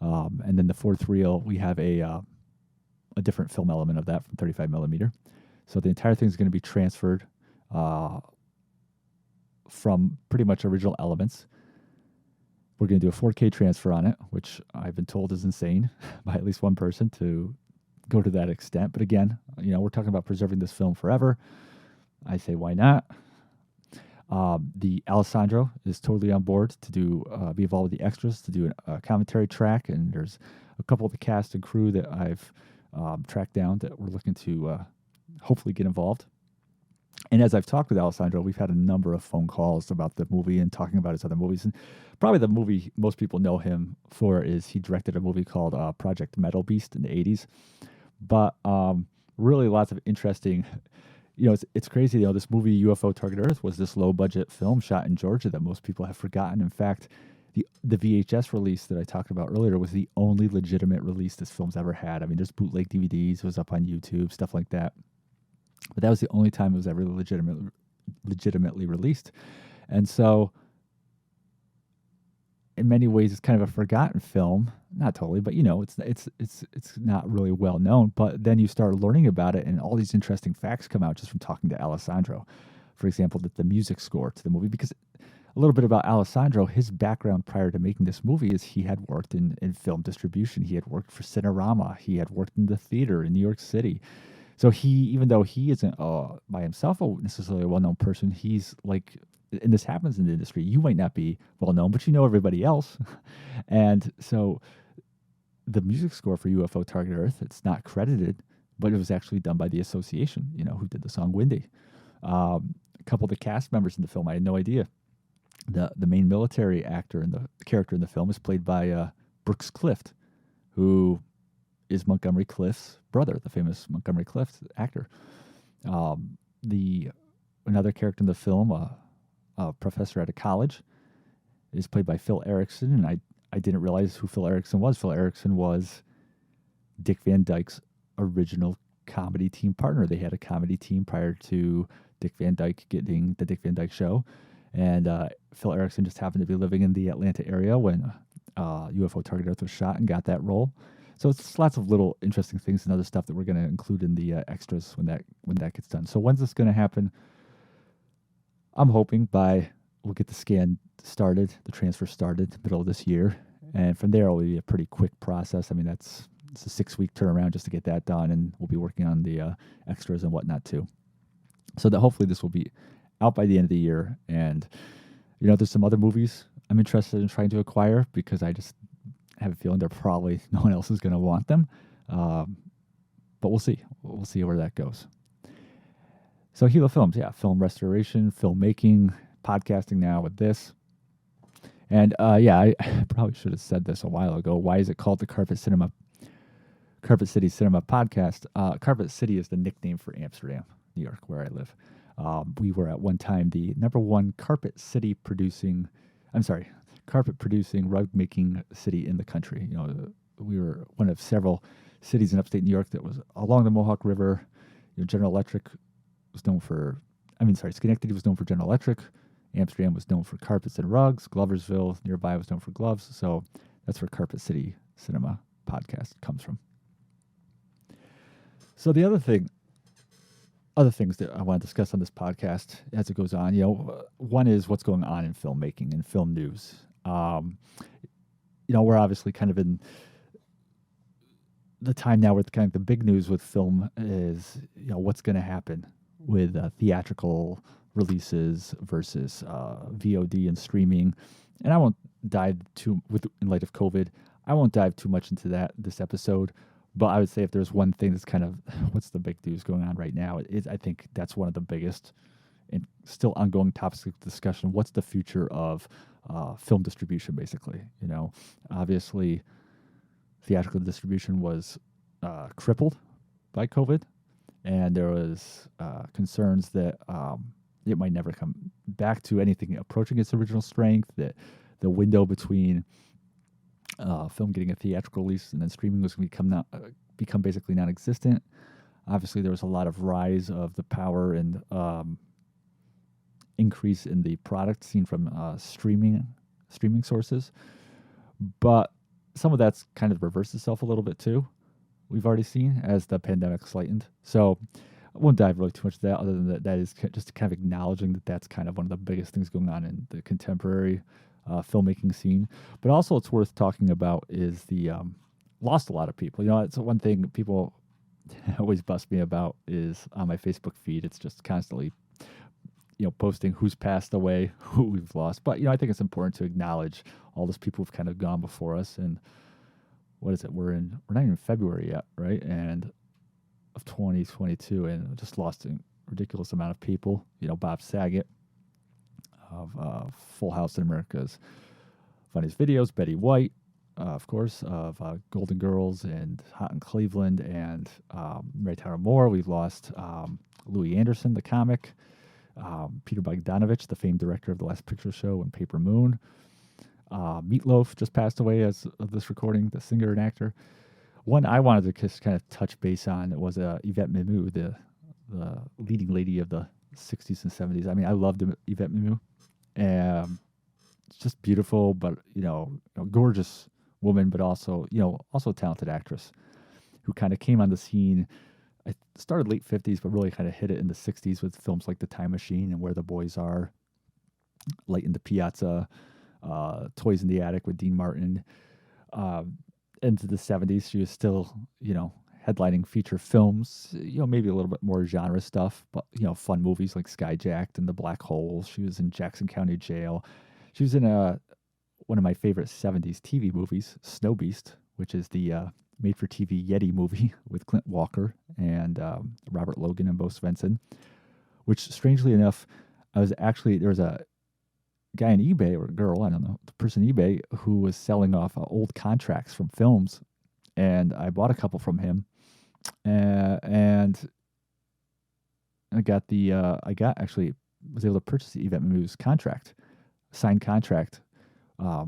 And then the 4th reel, we have a different film element of that from 35 millimeter. So the entire thing is going to be transferred from pretty much original elements. We're going to do a 4K transfer on it, which I've been told is insane by at least one person to go to that extent. But again, we're talking about preserving this film forever. I say, why not? The Alessandro is totally on board to be involved with the extras, to do a commentary track. And there's a couple of the cast and crew that I've tracked down that we're looking to hopefully get involved. And as I've talked with Alessandro, we've had a number of phone calls about the movie and talking about his other movies. And probably the movie most people know him for is he directed a movie called Project Metal Beast in the 80s. But really lots of interesting, it's crazy, this movie UFO Target Earth was this low-budget film shot in Georgia that most people have forgotten. In fact, the VHS release that I talked about earlier was the only legitimate release this film's ever had. I mean, there's bootleg DVDs, it was up on YouTube, stuff like that. But that was the only time it was ever legitimately released. And so in many ways it's kind of a forgotten film. Not totally, but it's not really well known. But then you start learning about it and all these interesting facts come out just from talking to Alessandro. For example, that the music score to the movie, because a little bit about Alessandro, his background prior to making this movie is he had worked in film distribution. He had worked for Cinerama. He had worked in the theater in New York City. So even though he isn't by himself necessarily a well-known person, he's like, and this happens in the industry, you might not be well-known, but you know everybody else. And so the music score for UFO Target Earth, it's not credited, but it was actually done by the association, who did the song Windy. A couple of the cast members in the film, I had no idea. The main military actor and the character in the film is played by Brooks Clift, who is Montgomery Clift's brother, the famous Montgomery Clift actor. Another character in the film, a professor at a college, is played by Phil Erickson, and I didn't realize who Phil Erickson was. Phil Erickson was Dick Van Dyke's original comedy team partner. They had a comedy team prior to Dick Van Dyke getting the Dick Van Dyke Show, and Phil Erickson just happened to be living in the Atlanta area when UFO Target Earth was shot and got that role. So it's lots of little interesting things and other stuff that we're going to include in the extras when that gets done. So when's this going to happen? I'm hoping we'll get the scan started, the transfer started middle of this year, and from there it'll be a pretty quick process. I mean, it's a 6-week turnaround just to get that done, and we'll be working on the extras and whatnot too. So that hopefully this will be out by the end of the year. And there's some other movies I'm interested in trying to acquire because I just have a feeling no one else is going to want them. But we'll see. We'll see where that goes. So Gila Films, film restoration, filmmaking, podcasting now with this. And I probably should have said this a while ago. Why is it called the Carpet City Cinema Podcast? Carpet City is the nickname for Amsterdam, New York, where I live. We were at one time the #1 carpet producing, rug making city in the country. We were one of several cities in upstate New York that was along the Mohawk River. General Electric was known for, Schenectady was known for General Electric. Amsterdam was known for carpets and rugs. Gloversville nearby was known for gloves. So that's where Carpet City Cinema Podcast comes from. So the other things that I want to discuss on this podcast as it goes on, one is what's going on in filmmaking and film news. We're obviously kind of in the time now where kind of the big news with film is, what's going to happen with theatrical releases versus VOD and streaming. And I won't dive in light of COVID, I won't dive too much into that this episode. But I would say if there's one thing that's kind of what's the big news going on right now, I think that's one of the biggest and still ongoing topics of discussion. What's the future of film distribution, basically? Obviously, theatrical distribution was crippled by COVID, and there was concerns that it might never come back to anything approaching its original strength, that the window between film getting a theatrical release and then streaming was going to become basically non-existent. Obviously, there was a lot of rise of the power and increase in the product seen from streaming sources, but some of that's kind of reversed itself a little bit too. We've already seen as the pandemic lightened. So I won't dive really too much into that, other than that is just kind of acknowledging that that's kind of one of the biggest things going on in the contemporary filmmaking scene. But also, it's worth talking about is the lost a lot of people. You know, it's one thing people always bust me about is on my Facebook feed. It's just constantly, you know, posting who's passed away, who we've lost. But, you know, I think it's important to acknowledge all those people who've kind of gone before us. And what is it? We're not even February yet, right? And of 2022, and just lost a ridiculous amount of people. You know, Bob Saget of Full House in America's Funniest Videos, Betty White, of course, of Golden Girls and Hot in Cleveland, and Mary Tyler Moore. We've lost Louis Anderson, the comic, Peter Bogdanovich, the famed director of The Last Picture Show and Paper Moon. Meatloaf just passed away as of this recording, the singer and actor. One I wanted to just kind of touch base on was Yvette Mimieux, the leading lady of the 60s and 70s. I mean, I loved Yvette Mimieux. It's just beautiful, but, you know, gorgeous woman, but also, you know, also a talented actress who kind of came on the scene. I started late 50s, but really kind of hit it in the 60s with films like The Time Machine and Where the Boys Are, Light in the Piazza, Toys in the Attic with Dean Martin. Into the 70s, she was still, you know, headlining feature films, you know, maybe a little bit more genre stuff, but, you know, fun movies like Skyjacked and The Black Hole. She was in Jackson County Jail. She was in one of my favorite 70s TV movies, Snow Beast, which is the made-for-TV Yeti movie with Clint Walker and Robert Logan and Bo Svensson, which, strangely enough, there was a guy on eBay, or a girl, I don't know, the person on eBay, who was selling off old contracts from films, and I bought a couple from him, and was able to purchase the Yvette Mimieux's signed contract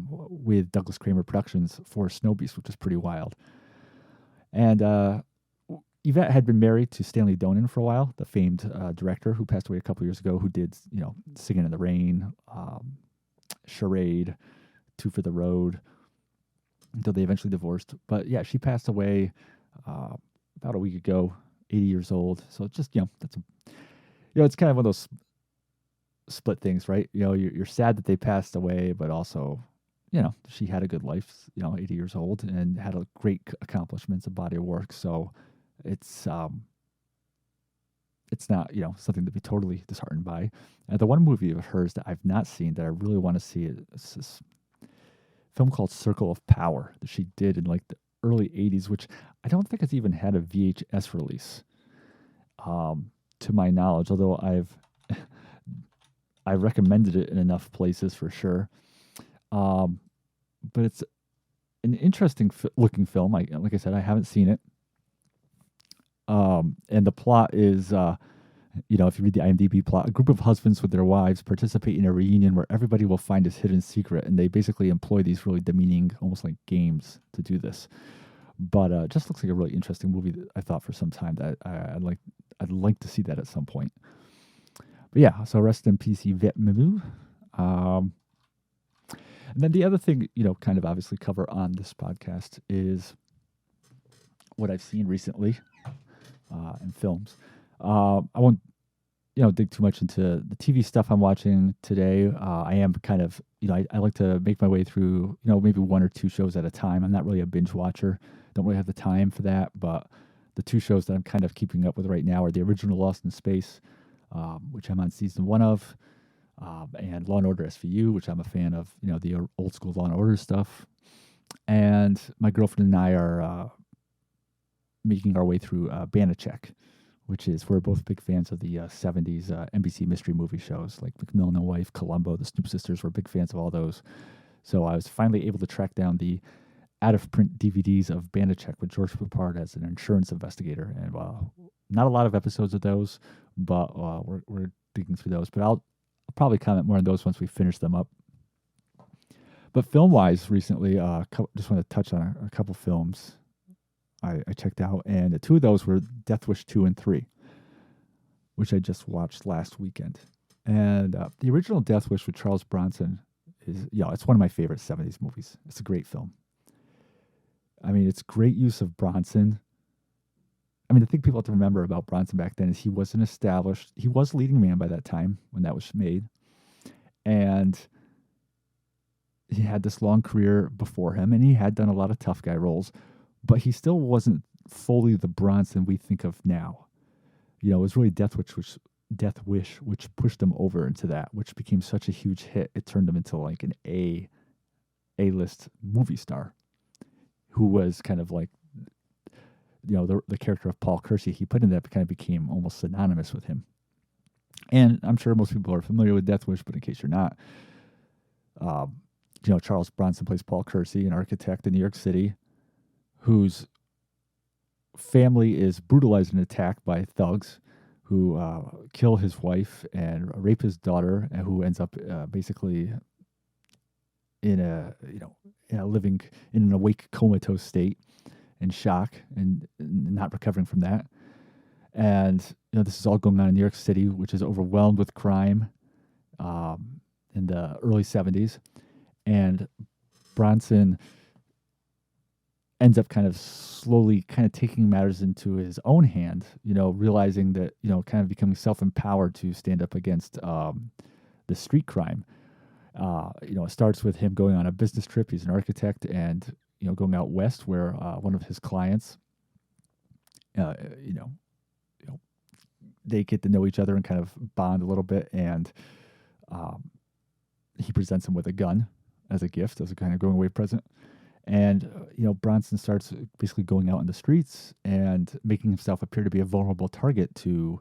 with Douglas Kramer Productions for Snow Beast, which is pretty wild. And Yvette had been married to Stanley Donen for a while, the famed director who passed away a couple years ago, who did, you know, Singing in the Rain, Charade, Two for the Road, until they eventually divorced. But yeah, she passed away about a week ago, 80 years old. So it's just, you know, it's kind of one of those split things, right? You know, you're sad that they passed away, but also, you know, she had a good life, you know, 80 years old, and had a great accomplishments, a body of work. So it's not, you know, something to be totally disheartened by. The one movie of hers that I've not seen that I really want to see is this film called Circle of Power that she did in like the early 80s, which I don't think has even had a VHS release, to my knowledge, although I recommended it in enough places for sure. But it's an interesting looking film. Like I said, I haven't seen it. And the plot is, you know, if you read the IMDb plot, a group of husbands with their wives participate in a reunion where everybody will find his hidden secret, and they basically employ these really demeaning, almost like games, to do this. But just looks like a really interesting movie that I thought for some time that I'd like to see that at some point. But yeah, so rest in peace, Yvette Mimieux. And then the other thing, you know, kind of obviously cover on this podcast is what I've seen recently in films. I won't, you know, dig too much into the TV stuff I'm watching today. I am kind of, you know, I like to make my way through, you know, maybe one or two shows at a time. I'm not really a binge watcher. Don't really have the time for that. But the two shows that I'm kind of keeping up with right now are the original Lost in Space, which I'm on season 1 of, and Law & Order SVU, which I'm a fan of, you know, the old school Law & Order stuff. And my girlfriend and I are making our way through Banachek, which is, we're both big fans of the 70s NBC mystery movie shows like McMillan and Wife, Columbo, the Snoop Sisters. We're big fans of all those. So I was finally able to track down the out-of-print DVDs of Banachek with George Peppard as an insurance investigator. And not a lot of episodes of those, but we're digging through those. But I'll probably comment more on those once we finish them up. But film-wise, recently, just want to touch on a couple films I checked out, and the two of those were Death Wish 2 and 3, which I just watched last weekend. And the original Death Wish with Charles Bronson is, it's one of my favorite 70s movies. It's a great film. I mean, it's great use of Bronson. I mean, the thing people have to remember about Bronson back then is he was a leading man by that time when that was made. And he had this long career before him, and he had done a lot of tough guy roles, but he still wasn't fully the Bronson we think of now. It was really Death Wish, which pushed him over into that, which became such a huge hit. It turned him into like an A-list movie star, who was kind of like, the character of Paul Kersey he put in that kind of became almost synonymous with him. And I'm sure most people are familiar with Death Wish, but in case you're not, Charles Bronson plays Paul Kersey, an architect in New York City, whose family is brutalized and attacked by thugs who kill his wife and rape his daughter, and who ends up basically in living in an awake comatose state, in shock and not recovering from that. And this is all going on in New York City, which is overwhelmed with crime in the early 70s. And Bronson ends up kind of slowly kind of taking matters into his own hand, realizing that, kind of becoming self-empowered to stand up against the street crime. It starts with him going on a business trip. He's an architect, and, going out west where one of his clients, they get to know each other and kind of bond a little bit. And he presents him with a gun as a gift, as a kind of going away present. And, Bronson starts basically going out in the streets and making himself appear to be a vulnerable target to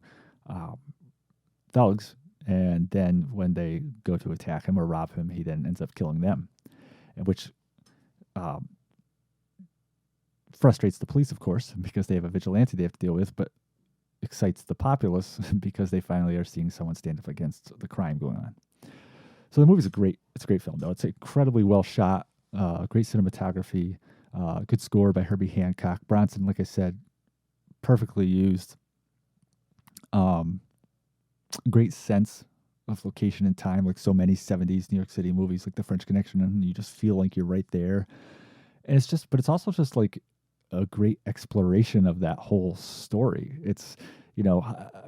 thugs. And then when they go to attack him or rob him, he then ends up killing them, which frustrates the police, of course, because they have a vigilante they have to deal with, but excites the populace because they finally are seeing someone stand up against the crime going on. So the movie's it's a great film, though. It's incredibly well shot, great cinematography, good score by Herbie Hancock. Bronson, like I said, perfectly used. Great sense of location and time, like so many 70s New York City movies, like The French Connection, and you just feel like you're right there. And it's also just like a great exploration of that whole story. It's,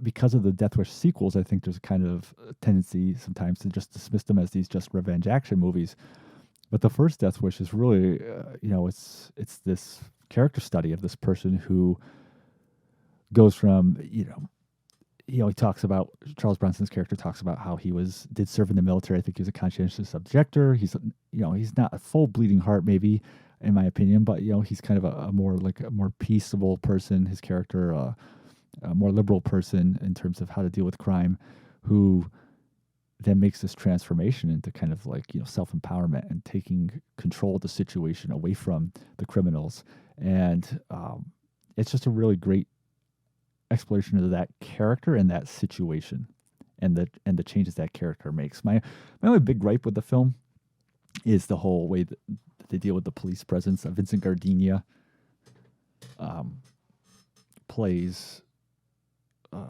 because of the Death Wish sequels, I think there's a kind of tendency sometimes to just dismiss them as these just revenge action movies. But the first Death Wish is really, it's this character study of this person who goes from, he talks about, Charles Bronson's character talks about how he did serve in the military. I think he was a conscientious objector. He's not a full bleeding heart, maybe, in my opinion, but, he's kind of a more peaceable person. His character, a more liberal person in terms of how to deal with crime, who then makes this transformation into kind of like, self-empowerment and taking control of the situation away from the criminals. And it's just a really great exploration of that character and that situation and the changes that character makes. My only big gripe with the film is the whole way that they deal with the police presence. Vincent Gardenia plays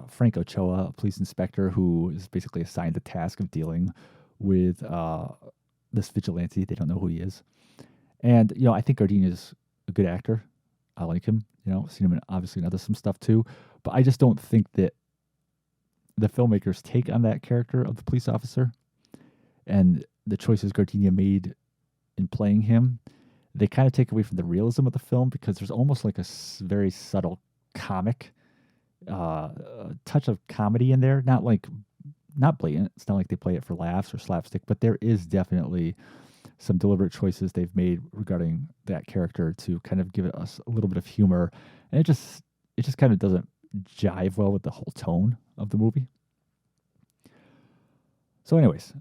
Frank Ochoa, a police inspector who is basically assigned the task of dealing with this vigilante. They don't know who he is. And, I think Gardenia is a good actor. I like him. Seen him obviously in some stuff too. But I just don't think that the filmmakers take on that character of the police officer and the choices Gardenia made in playing him, they kind of take away from the realism of the film, because there's almost like a very subtle comic touch of comedy in there. Not blatant. It's not like they play it for laughs or slapstick, but there is definitely some deliberate choices they've made regarding that character to kind of give us a little bit of humor. And it just kind of doesn't jive well with the whole tone of the movie. So anyways,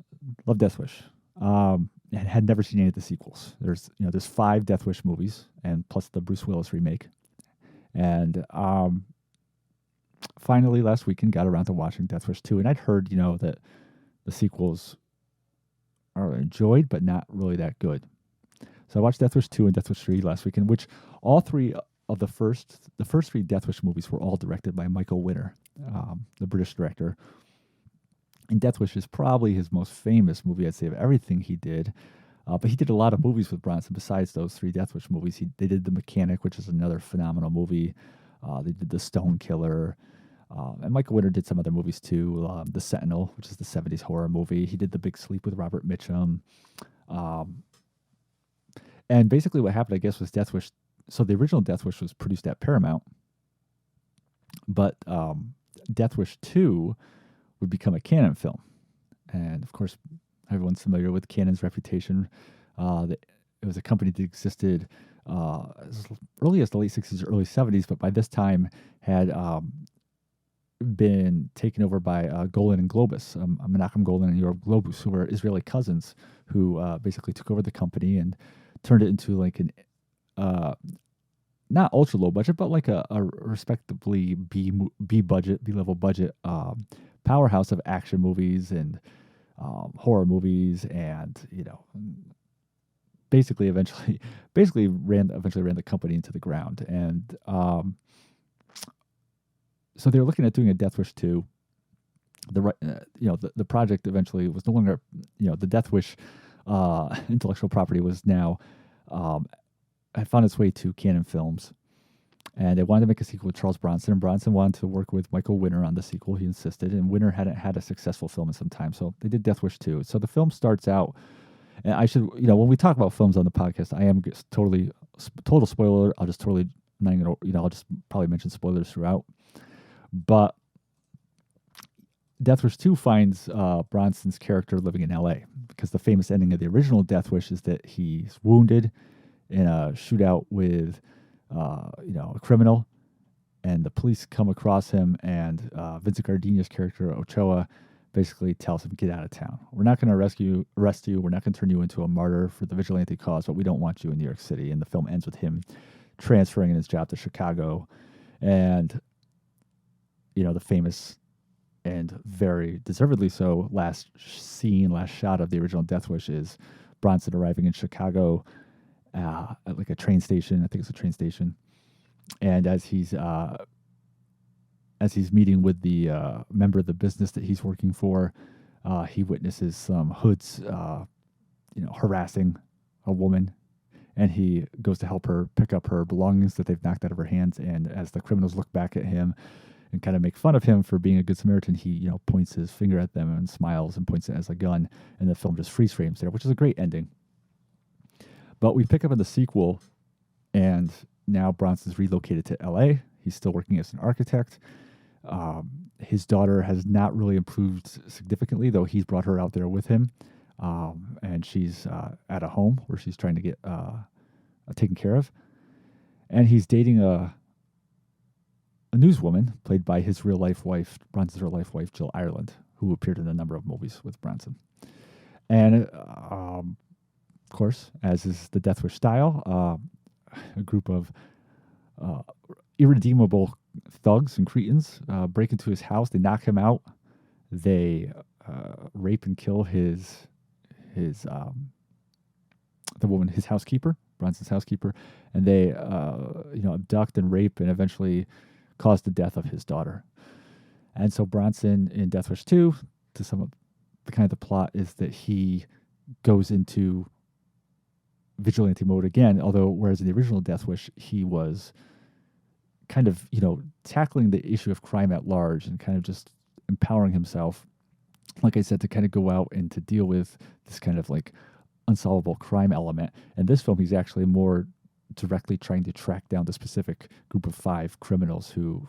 love Death Wish. And had never seen any of the sequels. There's 5 Death Wish movies, and plus the Bruce Willis remake. And finally last weekend got around to watching Death Wish 2, and I'd heard, that the sequels are enjoyed, but not really that good. So I watched Death Wish 2 and Death Wish 3 last weekend, which all three of the first three Death Wish movies were all directed by Michael Winner, the British director. And Death Wish is probably his most famous movie, I'd say, of everything he did. But he did a lot of movies with Bronson besides those three Death Wish movies. They did The Mechanic, which is another phenomenal movie. They did The Stone Killer. And Michael Winter did some other movies too. The Sentinel, which is the 70s horror movie. He did The Big Sleep with Robert Mitchum. And basically what happened, I guess, was Death Wish. So the original Death Wish was produced at Paramount. But Death Wish 2 would become a Canon film. And of course, everyone's familiar with Canon's reputation. It was a company that existed as early as the late 60s, early 70s, but by this time had been taken over by Golan and Globus, Menachem Golan and Yoram Globus, who were Israeli cousins who basically took over the company and turned it into like an not ultra low budget, but like a respectably B level budget powerhouse of action movies and horror movies, and eventually ran the company into the ground. And so they were looking at doing a Death Wish 2. The project eventually was no longer, the Death Wish intellectual property was now had found its way to Canon Films, and they wanted to make a sequel with Charles Bronson, and Bronson wanted to work with Michael Winner on the sequel. He insisted, and Winner hadn't had a successful film in some time, so they did Death Wish 2. So the film starts out, and I should, when we talk about films on the podcast, I am total spoiler. I'll just totally, not gonna, I'll just probably mention spoilers throughout. But Death Wish 2 finds Bronson's character living in L.A. because the famous ending of the original Death Wish is that he's wounded in a shootout with, a criminal, and the police come across him, and Vincent Gardenia's character, Ochoa, basically tells him, get out of town. We're not going to arrest you. We're not going to turn you into a martyr for the vigilante cause, but we don't want you in New York City. And the film ends with him transferring his job to Chicago. And, the famous and very deservedly so last shot of the original Death Wish is Bronson arriving in Chicago at like a train station. I think it's a train station. And as he's meeting with the member of the business that he's working for, he witnesses some hoods, harassing a woman, and he goes to help her pick up her belongings that they've knocked out of her hands. And as the criminals look back at him and kind of make fun of him for being a good Samaritan, he, points his finger at them and smiles and points it as a gun, and the film just freeze frames there, which is a great ending. But we pick up in the sequel, and now Bronson's relocated to L.A. He's still working as an architect. His daughter has not really improved significantly, though he's brought her out there with him. And she's at a home where she's trying to get taken care of. And he's dating a newswoman played by his Bronson's real life wife, Jill Ireland, who appeared in a number of movies with Bronson. And of course, as is the Death Wish style, a group of irredeemable thugs and cretins break into his house. They knock him out. They rape and kill his housekeeper, Bronson's housekeeper, and they abduct and rape and eventually cause the death of his daughter. And so Bronson in Death Wish 2, to sum up the plot, is that he goes into vigilante mode again, although whereas in the original Death Wish he was kind of, tackling the issue of crime at large and kind of just empowering himself, like I said, to kind of go out and to deal with this kind of like unsolvable crime element. In this film, he's actually more directly trying to track down the specific group of 5 criminals who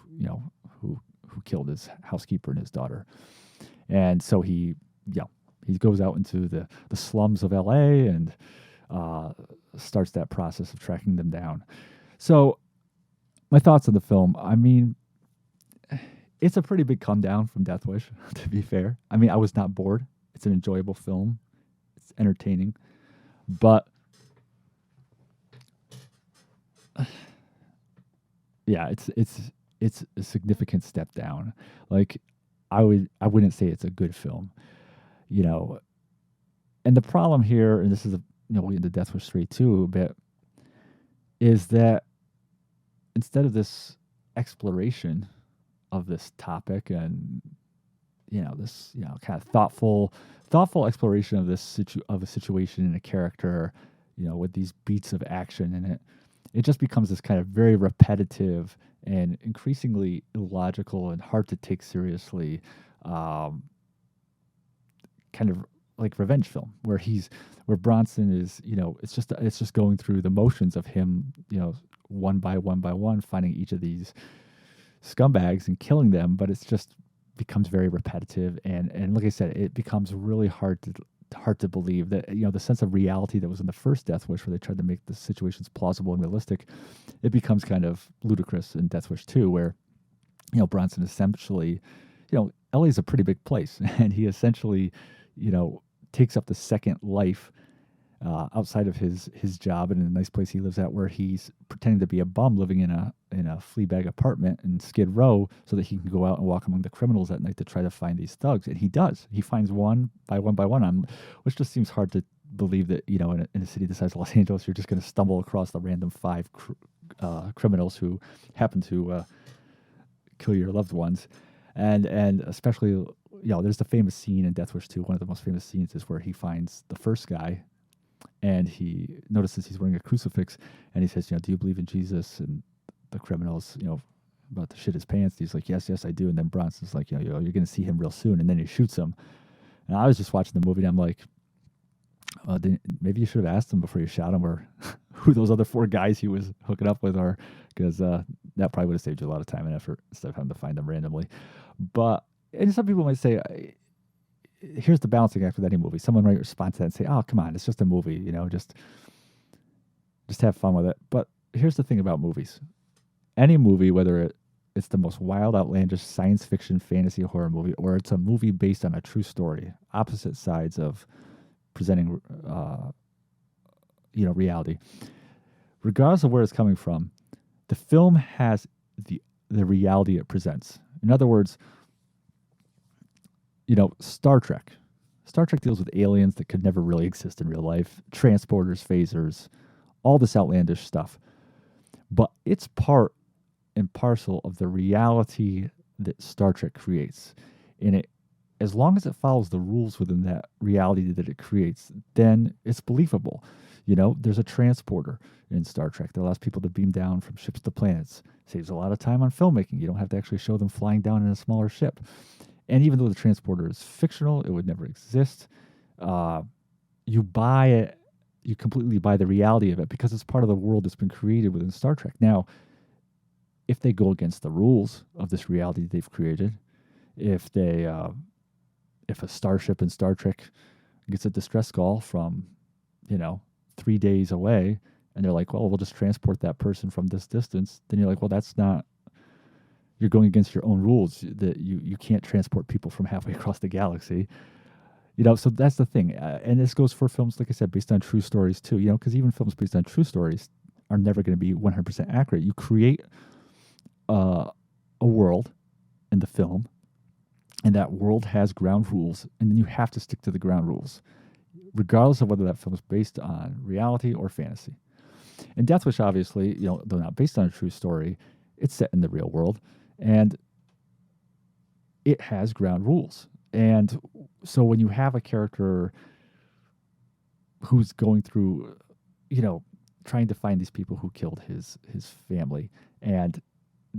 killed his housekeeper and his daughter. And so he goes out into the slums of LA and starts that process of tracking them down. So my thoughts on the film, I mean, it's a pretty big come down from Death Wish, to be fair. I mean, I was not bored. It's an enjoyable film. It's entertaining. But yeah, it's a significant step down. Like I wouldn't say it's a good film, and And the problem here, and this is we'll get into Death Wish 3 too a bit, is that instead of this exploration of this topic and this kind of thoughtful exploration of of a situation and a character, with these beats of action in it, it just becomes this kind of very repetitive and increasingly illogical and hard to take seriously, kind of like revenge film where Bronson is, it's just going through the motions of him, one by one, finding each of these scumbags and killing them, but it's just becomes very repetitive, and like I said, it becomes really hard to believe that the sense of reality that was in the first Death Wish, where they tried to make the situations plausible and realistic, it becomes kind of ludicrous in Death Wish 2, where Bronson essentially, LA is a pretty big place, and he essentially takes up the second life outside of his job and in a nice place he lives at, where he's pretending to be a bum living in a flea bag apartment in Skid Row so that he can go out and walk among the criminals at night to try to find these thugs. And he does. He finds one by one, which just seems hard to believe that, in a city the size of Los Angeles, you're just going to stumble across the random five criminals who happen to kill your loved ones. And especially, there's the famous scene in Death Wish 2. One of the most famous scenes is where he finds the first guy, and he notices he's wearing a crucifix, and he says, do you believe in Jesus? And the criminal's, about to shit his pants. He's like, yes, I do. And then Bronson's like, you're going to see him real soon. And then he shoots him. And I was just watching the movie, and I'm like, maybe you should have asked him before you shot him, or who those other four guys he was hooking up with are, because that probably would have saved you a lot of time and effort instead of having to find them randomly. But, and some people might say, here's the balancing act with any movie. Someone might respond to that and say, oh, come on, it's just a movie, just have fun with it. But here's the thing about movies. Any movie, whether it's the most wild, outlandish science fiction, fantasy, horror movie, or it's a movie based on a true story, opposite sides of presenting, reality, regardless of where it's coming from, the film has the reality it presents. In other words, Star Trek. Star Trek deals with aliens that could never really exist in real life, transporters, phasers, all this outlandish stuff. But it's part and parcel of the reality that Star Trek creates. And it, as long as it follows the rules within that reality that it creates, then it's believable. There's a transporter in Star Trek that allows people to beam down from ships to planets. Saves a lot of time on filmmaking. You don't have to actually show them flying down in a smaller ship. And even though the transporter is fictional, it would never exist. You buy it. You completely buy the reality of it because it's part of the world that's been created within Star Trek. Now, if they go against the rules of this reality they've created, if a starship in Star Trek gets a distress call from, 3 days away, and they're like, well, we'll just transport that person from this distance, then you're like, well, that's not, you're going against your own rules that you can't transport people from halfway across the galaxy. So that's the thing. And this goes for films, like I said, based on true stories too, because even films based on true stories are never going to be 100% accurate. You create a world in the film, and that world has ground rules, and then you have to stick to the ground rules, regardless of whether that film is based on reality or fantasy. And Death Wish, obviously, though not based on a true story, it's set in the real world, and it has ground rules. And so when you have a character who's going through, trying to find these people who killed his family, and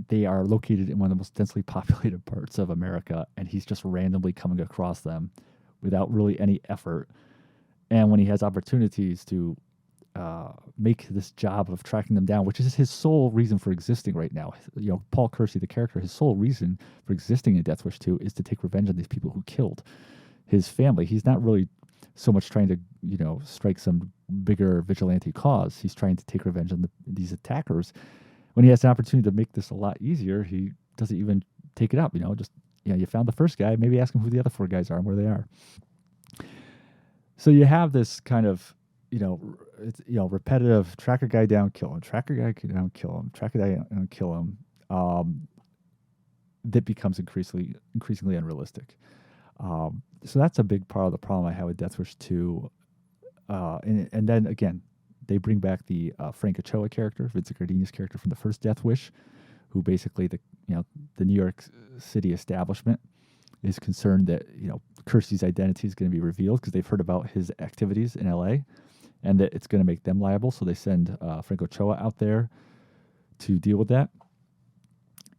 they are located in one of the most densely populated parts of America, and he's just randomly coming across them without really any effort. And when he has opportunities to make this job of tracking them down, which is his sole reason for existing right now. Paul Kersey, the character, his sole reason for existing in Death Wish 2 is to take revenge on these people who killed his family. He's not really so much trying to, strike some bigger vigilante cause. He's trying to take revenge on these attackers. When he has an opportunity to make this a lot easier, he doesn't even take it up. You found the first guy, maybe ask him who the other four guys are and where they are. So you have this kind of, repetitive track a guy down, kill him, track a guy down, kill him, track a guy down, kill him. That becomes increasingly unrealistic. So that's a big part of the problem I have with Death Wish 2. And then again, they bring back the Frank Ochoa character, Vincent Gardenia's character from the first Death Wish, who basically the New York City establishment is concerned that Kersey's identity is going to be revealed because they've heard about his activities in L.A. and that it's going to make them liable. So they send Frank Ochoa out there to deal with that.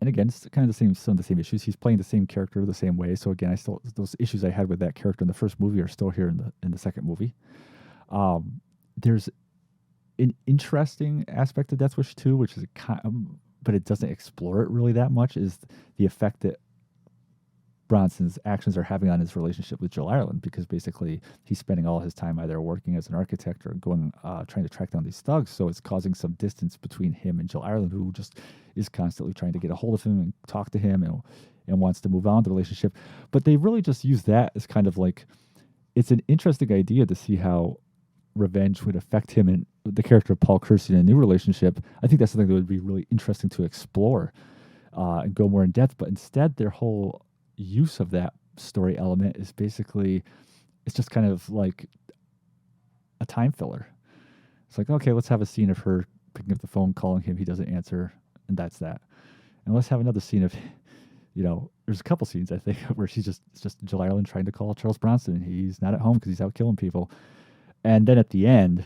And again, it's kind of some of the same issues. He's playing the same character the same way. So again, those issues I had with that character in the first movie are still here in the second movie. There's an interesting aspect of Death Wish 2, which is but it doesn't explore it really that much, is the effect that Bronson's actions are having on his relationship with Jill Ireland, because basically he's spending all his time either working as an architect or trying to track down these thugs. So it's causing some distance between him and Jill Ireland, who just is constantly trying to get a hold of him and talk to him and wants to move on the relationship. But they really just use that as kind of like, it's an interesting idea to see how revenge would affect him and the character of Paul Kersey in a new relationship. I think that's something that would be really interesting to explore and go more in depth. But instead, their whole use of that story element is basically, it's just kind of like a time filler. It's like, okay, let's have a scene of her picking up the phone, calling him, he doesn't answer, and that's that. And let's have another scene of, there's a couple scenes I think where it's just Jill Ireland trying to call Charles Bronson and he's not at home because he's out killing people. And then at the end,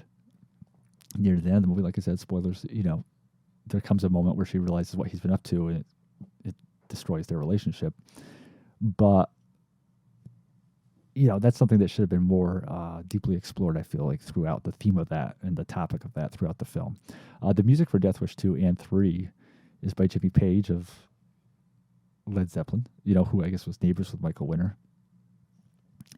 near the end of the movie, like I said, spoilers, there comes a moment where she realizes what he's been up to and it destroys their relationship. But, that's something that should have been more deeply explored, I feel like, throughout the theme of that and the topic of that throughout the film. The music for Death Wish 2 and 3 is by Jimmy Page of Led Zeppelin, who I guess was neighbors with Michael Winner.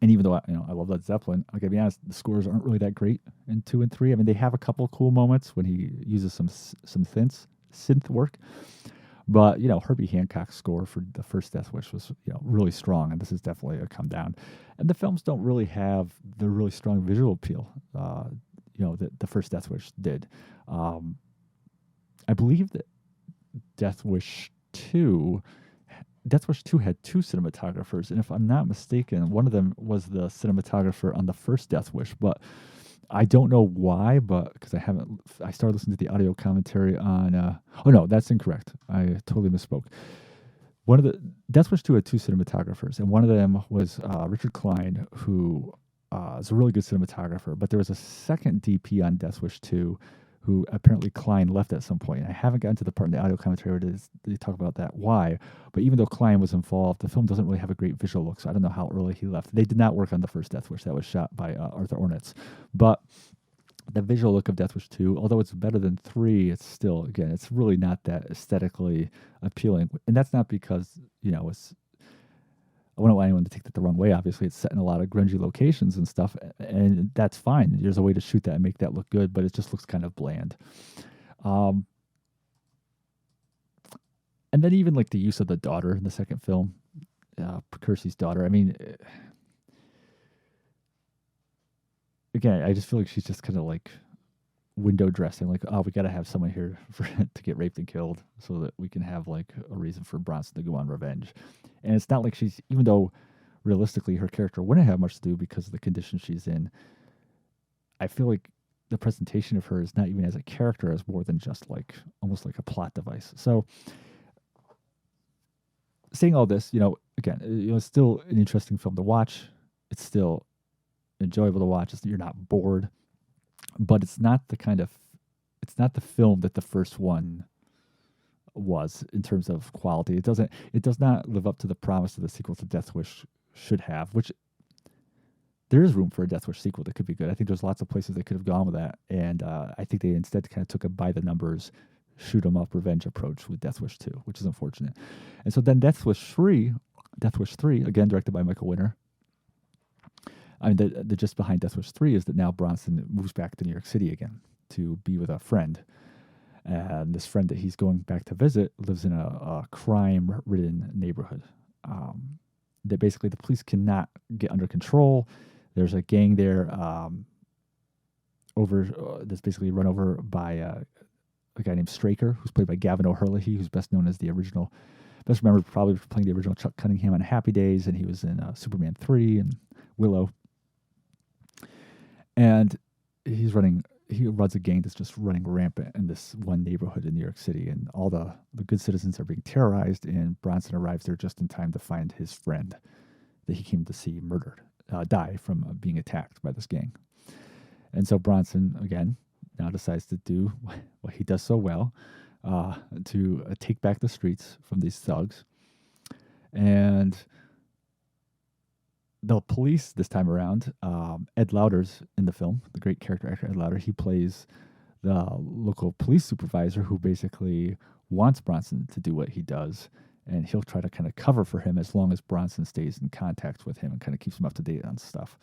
And even though I love Led Zeppelin, I gotta be honest, the scores aren't really that great in 2 and 3. I mean, they have a couple cool moments when he uses some synth work. But, Herbie Hancock's score for the first Death Wish was, really strong, and this is definitely a come down. And the films don't really have the really strong visual appeal, that the first Death Wish did. I believe that Death Wish 2 had 2 cinematographers, and if I'm not mistaken, one of them was the cinematographer on the first Death Wish, but I don't know why, but because I started listening to the audio commentary on, oh no, that's incorrect. I totally misspoke. One of the, Death Wish 2 had 2 cinematographers, and one of them was Richard Klein, who is a really good cinematographer, but there was a second DP on Death Wish 2 who apparently Klein left at some point. I haven't gotten to the part in the audio commentary where they talk about that, why. But even though Klein was involved, the film doesn't really have a great visual look, so I don't know how early he left. They did not work on the first Death Wish. That was shot by Arthur Ornitz. But the visual look of Death Wish 2, although it's better than 3, it's still, again, it's really not that aesthetically appealing. And that's not because, I wouldn't want anyone to take that the wrong way. Obviously, it's set in a lot of grungy locations and stuff, and that's fine. There's a way to shoot that and make that look good, but it just looks kind of bland. And then even like the use of the daughter in the second film, Kersey's daughter. I mean, again, I just feel like she's just kind of like window dressing, like, oh, we got to have someone here to get raped and killed so that we can have like a reason for Bronson to go on revenge. And it's not like she's, even though realistically her character wouldn't have much to do because of the condition she's in, I feel like the presentation of her is not even as a character, as more than just like almost like a plot device. So saying all this, again, it's still an interesting film to watch. It's still enjoyable to watch. You're not bored. But it's not the film that the first one was in terms of quality. It does not live up to the promise that the sequel to Death Wish should have, which there is room for a Death Wish sequel that could be good. I think there's lots of places they could have gone with that. And I think they instead kind of took a by the numbers, shoot 'em up revenge approach with Death Wish 2, which is unfortunate. And so then Death Wish 3, again, directed by Michael Winner. I mean, the gist behind Death Wish 3 is that now Bronson moves back to New York City again to be with a friend. And this friend that he's going back to visit lives in a crime-ridden neighborhood that basically the police cannot get under control. There's a gang there that's basically run over by a guy named Straker, who's played by Gavin O'Herlihy, who's best known as best remembered probably for playing the original Chuck Cunningham on Happy Days, and he was in Superman 3 and Willow. And he runs a gang that's just running rampant in this one neighborhood in New York City, and all the good citizens are being terrorized, and Bronson arrives there just in time to find his friend that he came to see murdered, die from being attacked by this gang. And so Bronson, again, now decides to do what he does so well, to take back the streets from these thugs. And the police this time around, Ed Lauder's in the film, the great character actor Ed Lauder. He plays the local police supervisor who basically wants Bronson to do what he does, and he'll try to kind of cover for him as long as Bronson stays in contact with him and kind of keeps him up to date on stuff,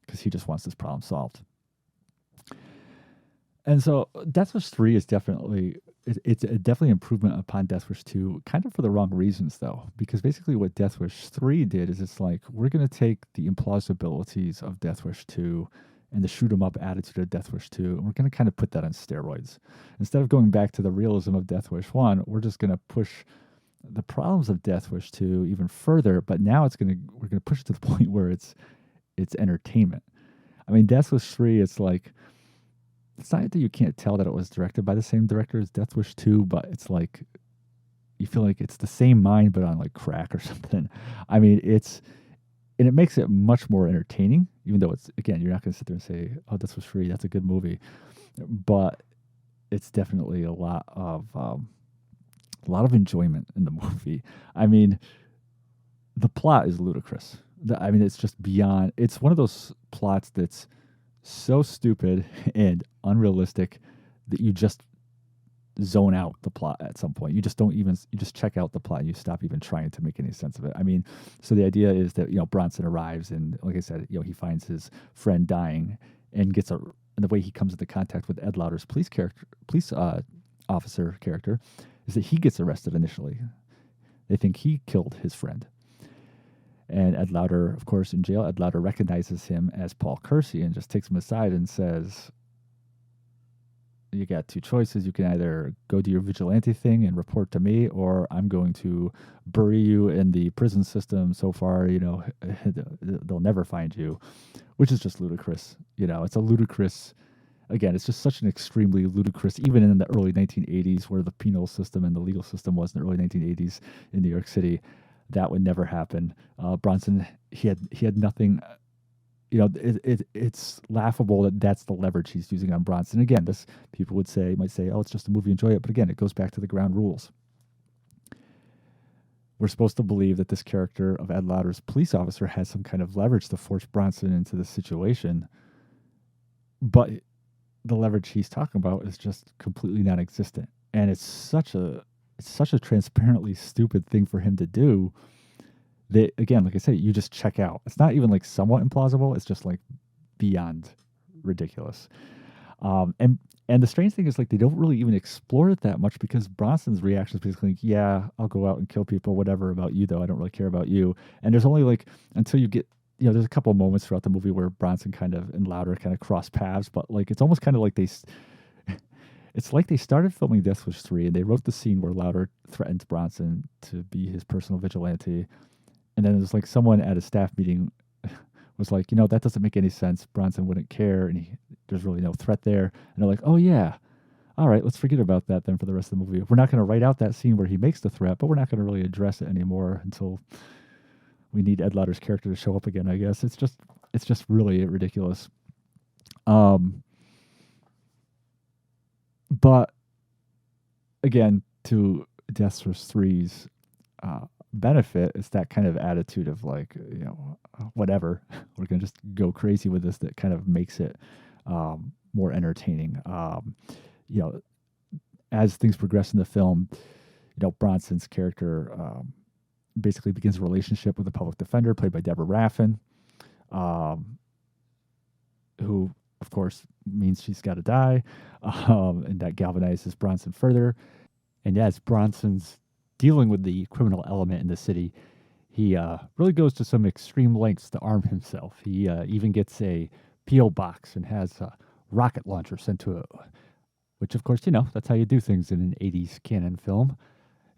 because he just wants this problem solved. And so Death Wish 3 is it's definitely improvement upon Death Wish 2, kind of for the wrong reasons though, because basically what Death Wish 3 did is it's like, we're going to take the implausibilities of Death Wish 2 and the shoot 'em up attitude of Death Wish 2, and we're going to kind of put that on steroids. Instead of going back to the realism of Death Wish 1, we're just going to push the problems of Death Wish 2 even further, but now we're going to push it to the point where it's entertainment. I mean, Death Wish 3, it's like, it's not that you can't tell that it was directed by the same director as Death Wish 2, but it's like, you feel like it's the same mind, but on like crack or something. I mean, and it makes it much more entertaining, even though it's, again, you're not going to sit there and say, oh, Death Wish 3, that's a good movie. But it's definitely a lot of enjoyment in the movie. I mean, the plot is ludicrous. I mean, it's just beyond, it's one of those plots that's so stupid and unrealistic that you just zone out the plot at some point. You just check out the plot and you stop even trying to make any sense of it. I mean, so the idea is that, Bronson arrives and, like I said, he finds his friend dying and and the way he comes into contact with Ed Lauder's police officer character is that he gets arrested initially. They think he killed his friend. And Ed Lauder, of course, in jail, Ed Lauder recognizes him as Paul Kersey and just takes him aside and says, you got two choices. You can either go do your vigilante thing and report to me, or I'm going to bury you in the prison system so far, they'll never find you, which is just ludicrous. It's a ludicrous, again, it's just such an extremely ludicrous, even in the early 1980s where the penal system and the legal system was in the early 1980s in New York City. That would never happen. Bronson, he had nothing. It's laughable that that's the leverage he's using on Bronson. Again, this people might say, oh, it's just a movie, enjoy it. But again, it goes back to the ground rules. We're supposed to believe that this character of Ed Lauder's police officer has some kind of leverage to force Bronson into this situation, but the leverage he's talking about is just completely non-existent, and it's such a transparently stupid thing for him to do that, again, like I said, you just check out. It's not even like somewhat implausible. It's just like beyond ridiculous. And the strange thing is, like, they don't really even explore it that much, because Bronson's reaction is basically like, yeah, I'll go out and kill people, whatever about you, though. I don't really care about you. And there's only like, until you get, there's a couple of moments throughout the movie where Bronson and Lauder kind of cross paths, but like, it's almost kind of like it's like they started filming Death Wish 3 and they wrote the scene where Lauder threatens Bronson to be his personal vigilante. And then there's like someone at a staff meeting was like, that doesn't make any sense. Bronson wouldn't care, and there's really no threat there. And they're like, oh yeah, all right, let's forget about that then for the rest of the movie. We're not going to write out that scene where he makes the threat, but we're not going to really address it anymore until we need Ed Lauder's character to show up again, I guess. It's just really ridiculous. But again, to Death Wish 3's benefit, is that kind of attitude of like, whatever, we're going to just go crazy with this, that kind of makes it more entertaining. As things progress in the film, Bronson's character basically begins a relationship with a public defender played by Deborah Raffin, who, of course, means she's got to die, and that galvanizes Bronson further. And as Bronson's dealing with the criminal element in the city, he really goes to some extreme lengths to arm himself. He even gets a P.O. box and has a rocket launcher sent to it, which, of course, that's how you do things in an 80s canon film.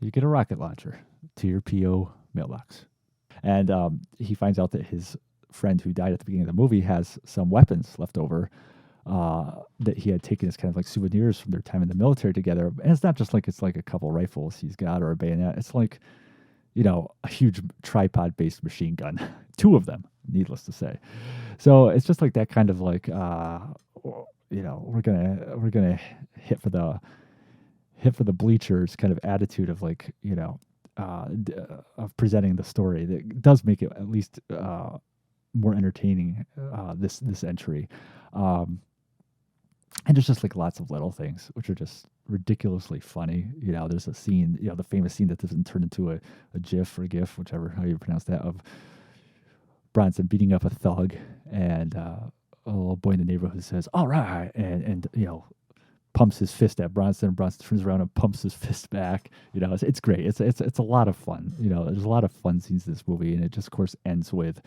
You get a rocket launcher to your P.O. mailbox. And he finds out that his friend who died at the beginning of the movie has some weapons left over that he had taken as kind of like souvenirs from their time in the military together. And it's not just like it's like a couple rifles he's got or a bayonet. It's like, a huge tripod-based machine gun, two of them, needless to say. So it's just like that kind of like, we're gonna hit for the bleachers kind of attitude of like, of presenting the story that does make it at least more entertaining. This entry. And there's just like lots of little things which are just ridiculously funny. There's a scene, the famous scene that doesn't turn into a GIF or GIF, whichever how you pronounce that, of Bronson beating up a thug, and a little boy in the neighborhood says, "All right," and pumps his fist at Bronson. Bronson turns around and pumps his fist back. It's great. It's a lot of fun. There's a lot of fun scenes in this movie, and it just of course ends with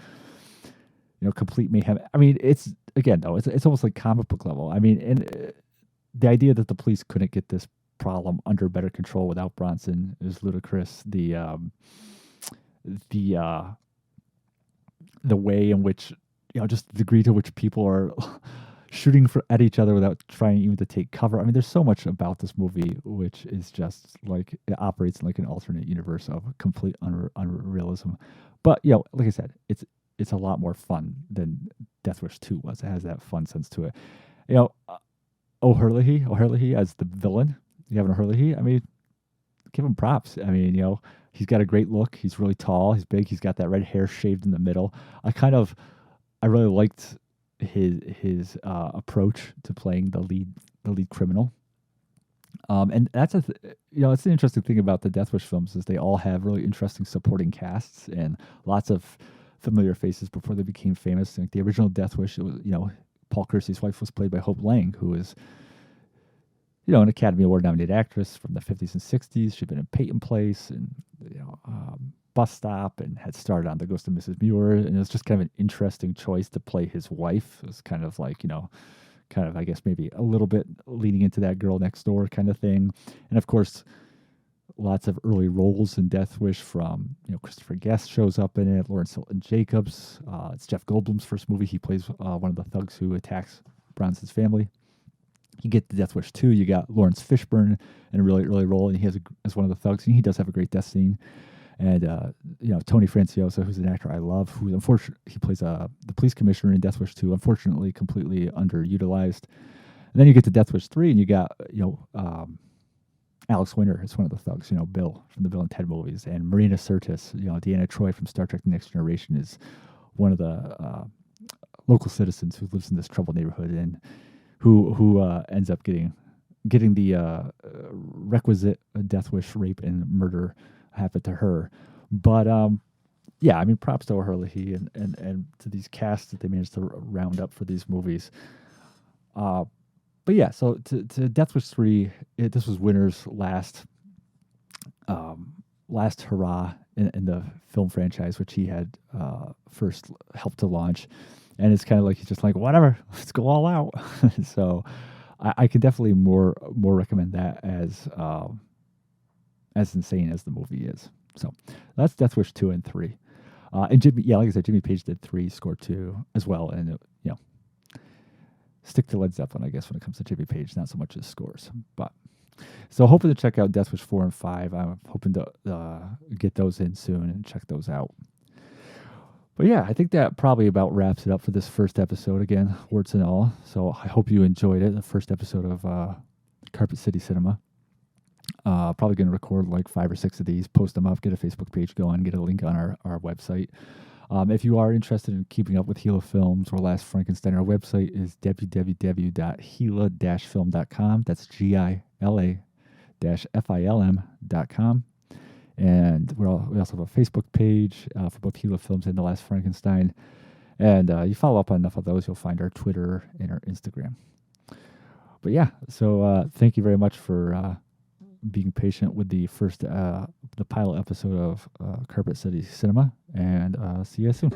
complete mayhem. I mean, it's again though, it's almost like comic book level. I mean, and the idea that the police couldn't get this problem under better control without Bronson is ludicrous. The way in which just the degree to which people are shooting at each other without trying even to take cover. I mean, there's so much about this movie which is just like it operates in like an alternate universe of complete unrealism. But like I said, it's a lot more fun than Death Wish 2 was. It has that fun sense to it. O'Herlihy as the villain. Gavin O'Herlihy, I mean, give him props. I mean, he's got a great look. He's really tall. He's big. He's got that red hair shaved in the middle. I really liked his approach to playing the lead criminal. And that's it's an interesting thing about the Death Wish films is they all have really interesting supporting casts and lots of familiar faces before they became famous. Like the original Death Wish, it was, Paul Kersey's wife was played by Hope Lange, who is, an Academy Award nominated actress from the 50s and 60s. She'd been in Peyton Place and, Bus Stop, and had starred on The Ghost of Mrs. Muir. And it was just kind of an interesting choice to play his wife. It was kind of like, I guess maybe a little bit leaning into that girl next door kind of thing. And of course, lots of early roles in Death Wish from, Christopher Guest shows up in it, Lawrence Hilton Jacobs. It's Jeff Goldblum's first movie. He plays one of the thugs who attacks Bronson's family. You get to Death Wish 2, you got Lawrence Fishburne in a really early role, and he has as one of the thugs, and he does have a great death scene. And, Tony Franciosa, who's an actor I love, who unfortunately, he plays the police commissioner in Death Wish 2, unfortunately completely underutilized. And then you get to Death Wish 3, and you got, Alex Winter is one of the thugs, Bill from the Bill and Ted movies, and Marina Sirtis, Deanna Troi from Star Trek The Next Generation is one of the local citizens who lives in this troubled neighborhood and who ends up getting the requisite Death Wish rape and murder happen to her. But yeah, I mean, props to O'Herlihy and to these casts that they managed to round up for these movies. But yeah, so to Death Wish 3, this was Winter's last hurrah in the film franchise, which he had first helped to launch. And it's kind of like he's just like, whatever, let's go all out. So I could definitely more recommend that as insane as the movie is. So that's Death Wish 2 and 3. And like I said, Jimmy Page did 3, scored 2 as well. And stick to Led Zeppelin, I guess, when it comes to Jimmy Page, not so much his scores. But so hoping to check out Death Wish 4 and 5. I'm hoping to get those in soon and check those out. But yeah, I think that probably about wraps it up for this first episode again, warts and all. So I hope you enjoyed it, the first episode of Carpet City Cinema. Probably going to record like 5 or 6 of these, post them up, get a Facebook page going, get a link on our website. If you are interested in keeping up with Gila Films or Last Frankenstein, our website is www.gila-film.com. That's GILA-FILM.com. And we also have a Facebook page for both Gila Films and The Last Frankenstein. And you follow up on enough of those, you'll find our Twitter and our Instagram. But yeah, so thank you very much for being patient with the first, the pilot episode of Carpet City Cinema. And see you soon.